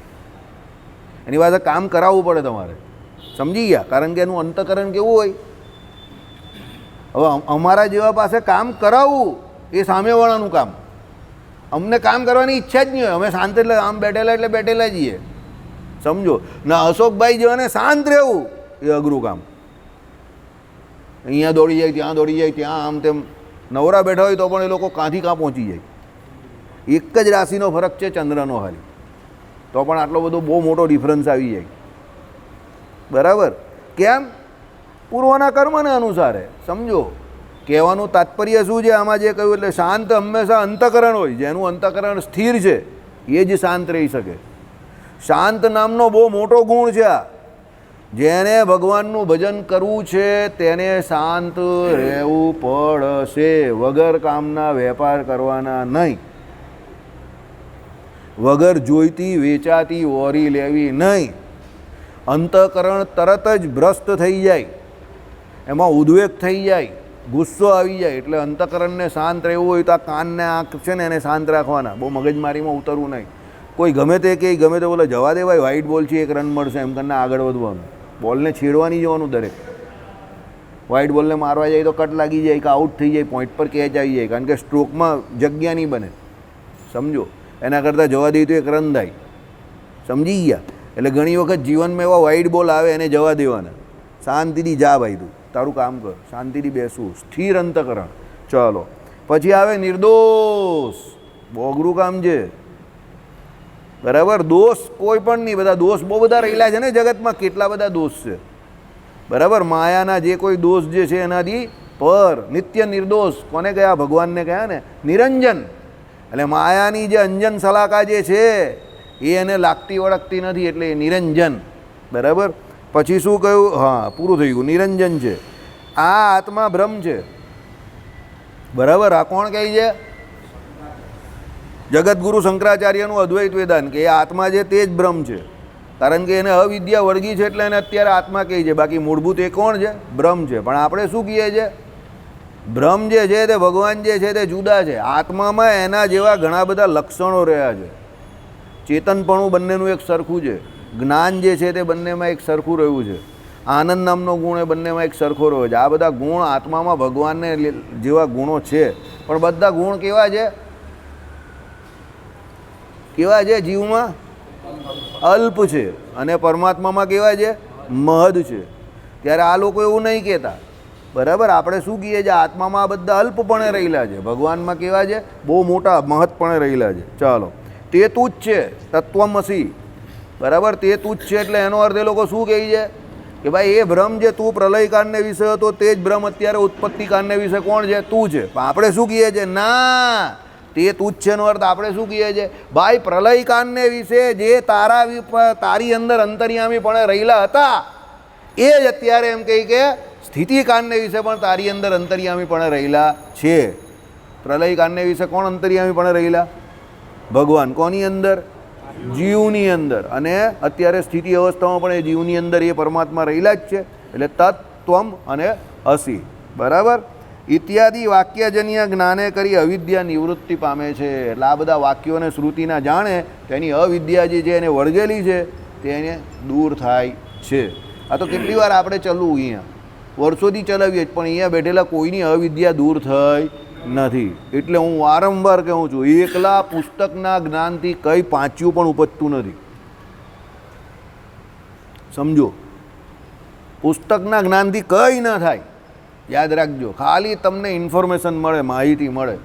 એની પાસે કામ કરાવવું પડે તમારે. સમજી ગયા? કારણ કે એનું અંતઃકરણ કેવું હોય. હવે અમારા જેવા પાસે કામ કરાવવું એ સામેવાળાનું કામ. અમને કામ કરવાની ઈચ્છા જ નહીં હોય. અમે શાંત એટલે આમ બેઠેલા એટલે બેઠેલા જઈએ. સમજો ના? અશોકભાઈ જેવાને શાંત રહેવું એ અઘરું કામ. અહીંયા દોડી જાય, ત્યાં દોડી જાય, ત્યાં આમ તેમ નવરા બેઠા હોય તો પણ એ લોકો કાંથી કાં પહોંચી જાય. એક જ રાશિનો ફરક છે ચંદ્રનો હાલી, તો પણ આટલો બધો બહુ મોટો ડિફરન્સ આવી જાય. બરાબર? કેમ? પૂર્વના કર્મને અનુસારે. સમજો કહેવાનું તાત્પર્ય શું છે આમાં જે કહ્યું? એટલે શાંત હંમેશા અંતઃકરણ હોય. જેનું અંતઃકરણ સ્થિર છે એ જ શાંત રહી શકે. શાંત નામનો બહુ મોટો ગુણ છે આ. જેને ભગવાનનું ભજન કરવું છે તેને શાંત રહેવું પડશે. વગર કામના વેપાર કરવાના નહીં. વગર જોઈતી વેચાતી ઓરી લેવી નહીં. અંતઃકરણ તરત જ ભ્રષ્ટ થઈ જાય, એમાં ઉદ્વેગ થઈ જાય, ગુસ્સો આવી જાય. એટલે અંતઃકરણને શાંત રહેવું હોય તો આ કાનને આંખ છે ને એને શાંત રાખવાના. બહુ મગજમારીમાં ઉતરવું નહીં. કોઈ ગમે તે કે ગમે તે બોલે જવા દેવાય, વ્હાઇટ બોલ છે 1 રન મળશે એમ કરીને આગળ વધવાનું. બોલને છેડવાની જવાનું દરેક. વ્હાઇટ બોલને મારવા જાય તો કટ લાગી જાય કે આઉટ થઈ જાય, પોઈન્ટ પર કેચ આવી જાય. કારણ કે સ્ટ્રોકમાં જગ્યા નહીં બને. સમજો? એના કરતાં જવા દઈએ તો 1 રન થાય. સમજી ગયા? એટલે ઘણી વખત જીવનમાં એવા વ્હાઇટ બોલ આવે એને જવા દેવાના. શાંતિથી જા ભાઈ, તું તારું કામ કર, શાંતિથી બેસવું, સ્થિર અંતઃકરણ. ચાલો. પછી આવે નિર્દોષ. બહુ અઘરું કામ છે. બરાબર? દોષ કોઈ પણ નહીં. બધા દોષ બહુ બધા રહેલા છે ને જગતમાં. કેટલા બધા દોષ છે. બરાબર? માયાના જે કોઈ દોષ જે છે એનાથી પર. નિત્ય નિર્દોષ કોને કયા? ભગવાનને કયા ને નિરંજન. એટલે માયાની જે અંજન સલાકા જે છે એ એને લાગતી વળગતી નથી, એટલે નિરંજન. બરાબર. પછી શું કહ્યું? હા, પૂરું થઈ ગયું. નિરંજન છે, આ આત્મા બ્રહ્મ છે. બરાબર. આ કોણ કહે છે? જગતગુરુ શંકરાચાર્યનું અદ્વૈત વેદાંત કે એ આત્મા છે તે જ બ્રહ્મ છે. કારણ કે એને અવિદ્યા વળગી છે એટલે એને અત્યારે આત્મા કહે છે. બાકી મૂળભૂત એ કોણ છે? બ્રહ્મ છે. પણ આપણે શું કહીએ છીએ? બ્રહ્મ જે છે તે ભગવાન જે છે તે જુદા છે. આત્મામાં એના જેવા ઘણા બધા લક્ષણો રહ્યા છે. ચેતનપણું બંનેનું એક સરખું છે. જ્ઞાન જે છે તે બંનેમાં એક સરખું રહ્યું છે. આનંદ નામનો ગુણ એ બંનેમાં એક સરખો રહ્યો છે. આ બધા ગુણ આત્મામાં ભગવાનને જેવા ગુણો છે. પણ બધા ગુણ કેવા છે? કેવા છે? જીવમાં અલ્પ છે અને પરમાત્મામાં કેવા છે? મહદ છે. ત્યારે આ લોકો એવું નહીં કહેતા. બરાબર. આપણે શું કહીએ છીએ? આત્મામાં આ બધા અલ્પપણે રહેલા છે, ભગવાનમાં કેવા છે? બહુ મોટા મહત્પણે રહેલા છે. ચાલો, તે તું જ છે, તત્વમસી. બરાબર. તે તું જ છે એટલે એનો અર્થ એ લોકો શું કહે છે કે ભાઈ એ બ્રહ્મ જે તું પ્રલયકાળને વિશે હતો તે જ બ્રહ્મ અત્યારે ઉત્પત્તિકાળને વિશે કોણ છે? તું છે. પણ આપણે શું કહીએ છીએ? ના, તે તું જ છે નો અર્થ આપણે શું કહીએ છીએ? ભાઈ પ્રલયકાળને વિશે જે તારી અંદર અંતર્યામી પણ રહેલા હતા એ જ અત્યારે એમ કહી કે સ્થિતિકાળને વિશે પણ તારી અંદર અંતર્યામી પણ રહેલા છે. પ્રલયકાળને વિશે કોણ અંતર્યામી પણ રહેલા? ભગવાન. કોની અંદર? જીવની અંદર. અને અત્યારે સ્થિતિ અવસ્થામાં પણ એ જીવની અંદર એ પરમાત્મા રહેલા જ છે. એટલે તત્વમ અને અસી. બરાબર. ઇત્યાદિ વાક્યજન્ય જ્ઞાને કરી અવિદ્યા નિવૃત્તિ પામે છે. એટલે આ બધા વાક્યોને શ્રુતિના જાણે તેની અવિદ્યા જે છે એને વળગેલી છે તેને દૂર થાય છે. આ તો કેટલી વાર આપણે ચલવું, અહીંયા વર્ષોથી ચલાવીએ જ, પણ અહીંયા બેઠેલા કોઈની અવિદ્યા દૂર થઈ નથી. એટલે હું વારંવાર કહું છું, એકલા પુસ્તકના જ્ઞાનથી કંઈ પાંચ્યું પણ ઉપજતું નથી. સમજો, પુસ્તકના જ્ઞાનથી કંઈ ન થાય. યાદ રાખજો. ખાલી તમને ઇન્ફોર્મેશન મળે, માહિતી મળે,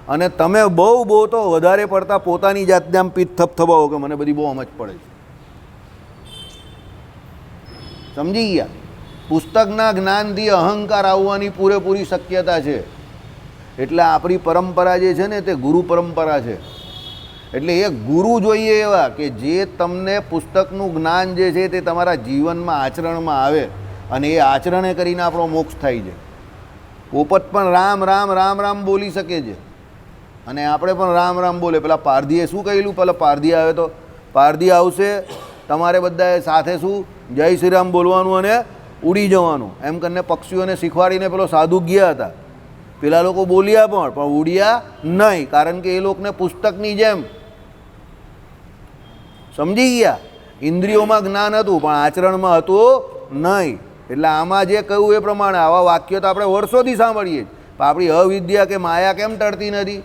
અને તમે બહુ તો વધારે પડતા પોતાની જાતને આમ પીઠ થપથપાવો કે મને બધી બહુ સમજ પડે છે. સમજી ગયા? પુસ્તકના જ્ઞાનથી અહંકાર આવવાની પૂરેપૂરી શક્યતા છે. એટલે આપણી પરંપરા જે છે ને તે ગુરુ પરંપરા છે. એટલે એ ગુરુ જોઈએ એવા કે જે તમને પુસ્તકનું જ્ઞાન જે છે તે તમારા જીવનમાં આચરણમાં આવે, અને એ આચરણે કરીને આપણો મોક્ષ થાય છે. પોપટ પણ રામ રામ રામ રામ બોલી શકે છે, અને આપણે પણ રામ રામ બોલે. પેલા પારધીએ શું કહેલું? પેલા પારધી આવે તો પારધી આવશે, તમારે બધાએ સાથે શું જય શ્રી રામ બોલવાનું અને ઉડી જવાનું. એમ કરીને પક્ષીઓને શીખવાડીને પેલો સાધુ ગયા હતા. પેલા લોકો બોલ્યા પણ ઉડ્યા નહીં, કારણ કે એ લોકોને પુસ્તકની જેમ સમજી ગયા. ઇન્દ્રિયોમાં જ્ઞાન હતું પણ આચરણમાં હતું નહીં. એટલે આમાં જે કહ્યું એ પ્રમાણે આવા વાક્યો તો આપણે વર્ષોથી સાંભળીએ જ, પણ આપણી અવિદ્યા કે માયા કેમ ટળતી નથી?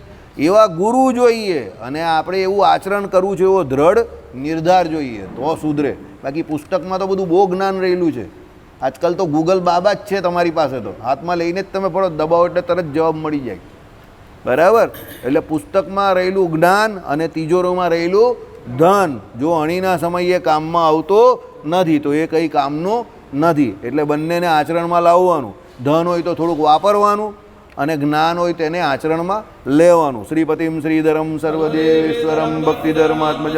એવા ગુરુ જોઈએ, અને આપણે એવું આચરણ કરવું છે, એવો દ્રઢ નિર્ધાર જોઈએ, તો સુધરે. બાકી પુસ્તકમાં તો બધું બહુ જ્ઞાન રહેલું છે. આજકાલ તો ગૂગલ બાબા જ છે તમારી પાસે, તો હાથમાં લઈને જ તમે પડો, દબાવો એટલે તરત જવાબ મળી જાય. બરાબર. એટલે પુસ્તકમાં રહેલું જ્ઞાન અને તિજોરીમાં રહેલું ધન જો અણીના સમયે કામમાં આવતો નથી તો એ કંઈ કામનું નથી. એટલે બંનેને આચરણમાં લાવવાનું. ધન હોય તો થોડુંક વાપરવાનું, અને જ્ઞાન હોય તેને આચરણમાં લેવાનું. શ્રીપતિમ શ્રીધરમ સર્વદેવેશ્વરમ ભક્તિધર્માત્મજમ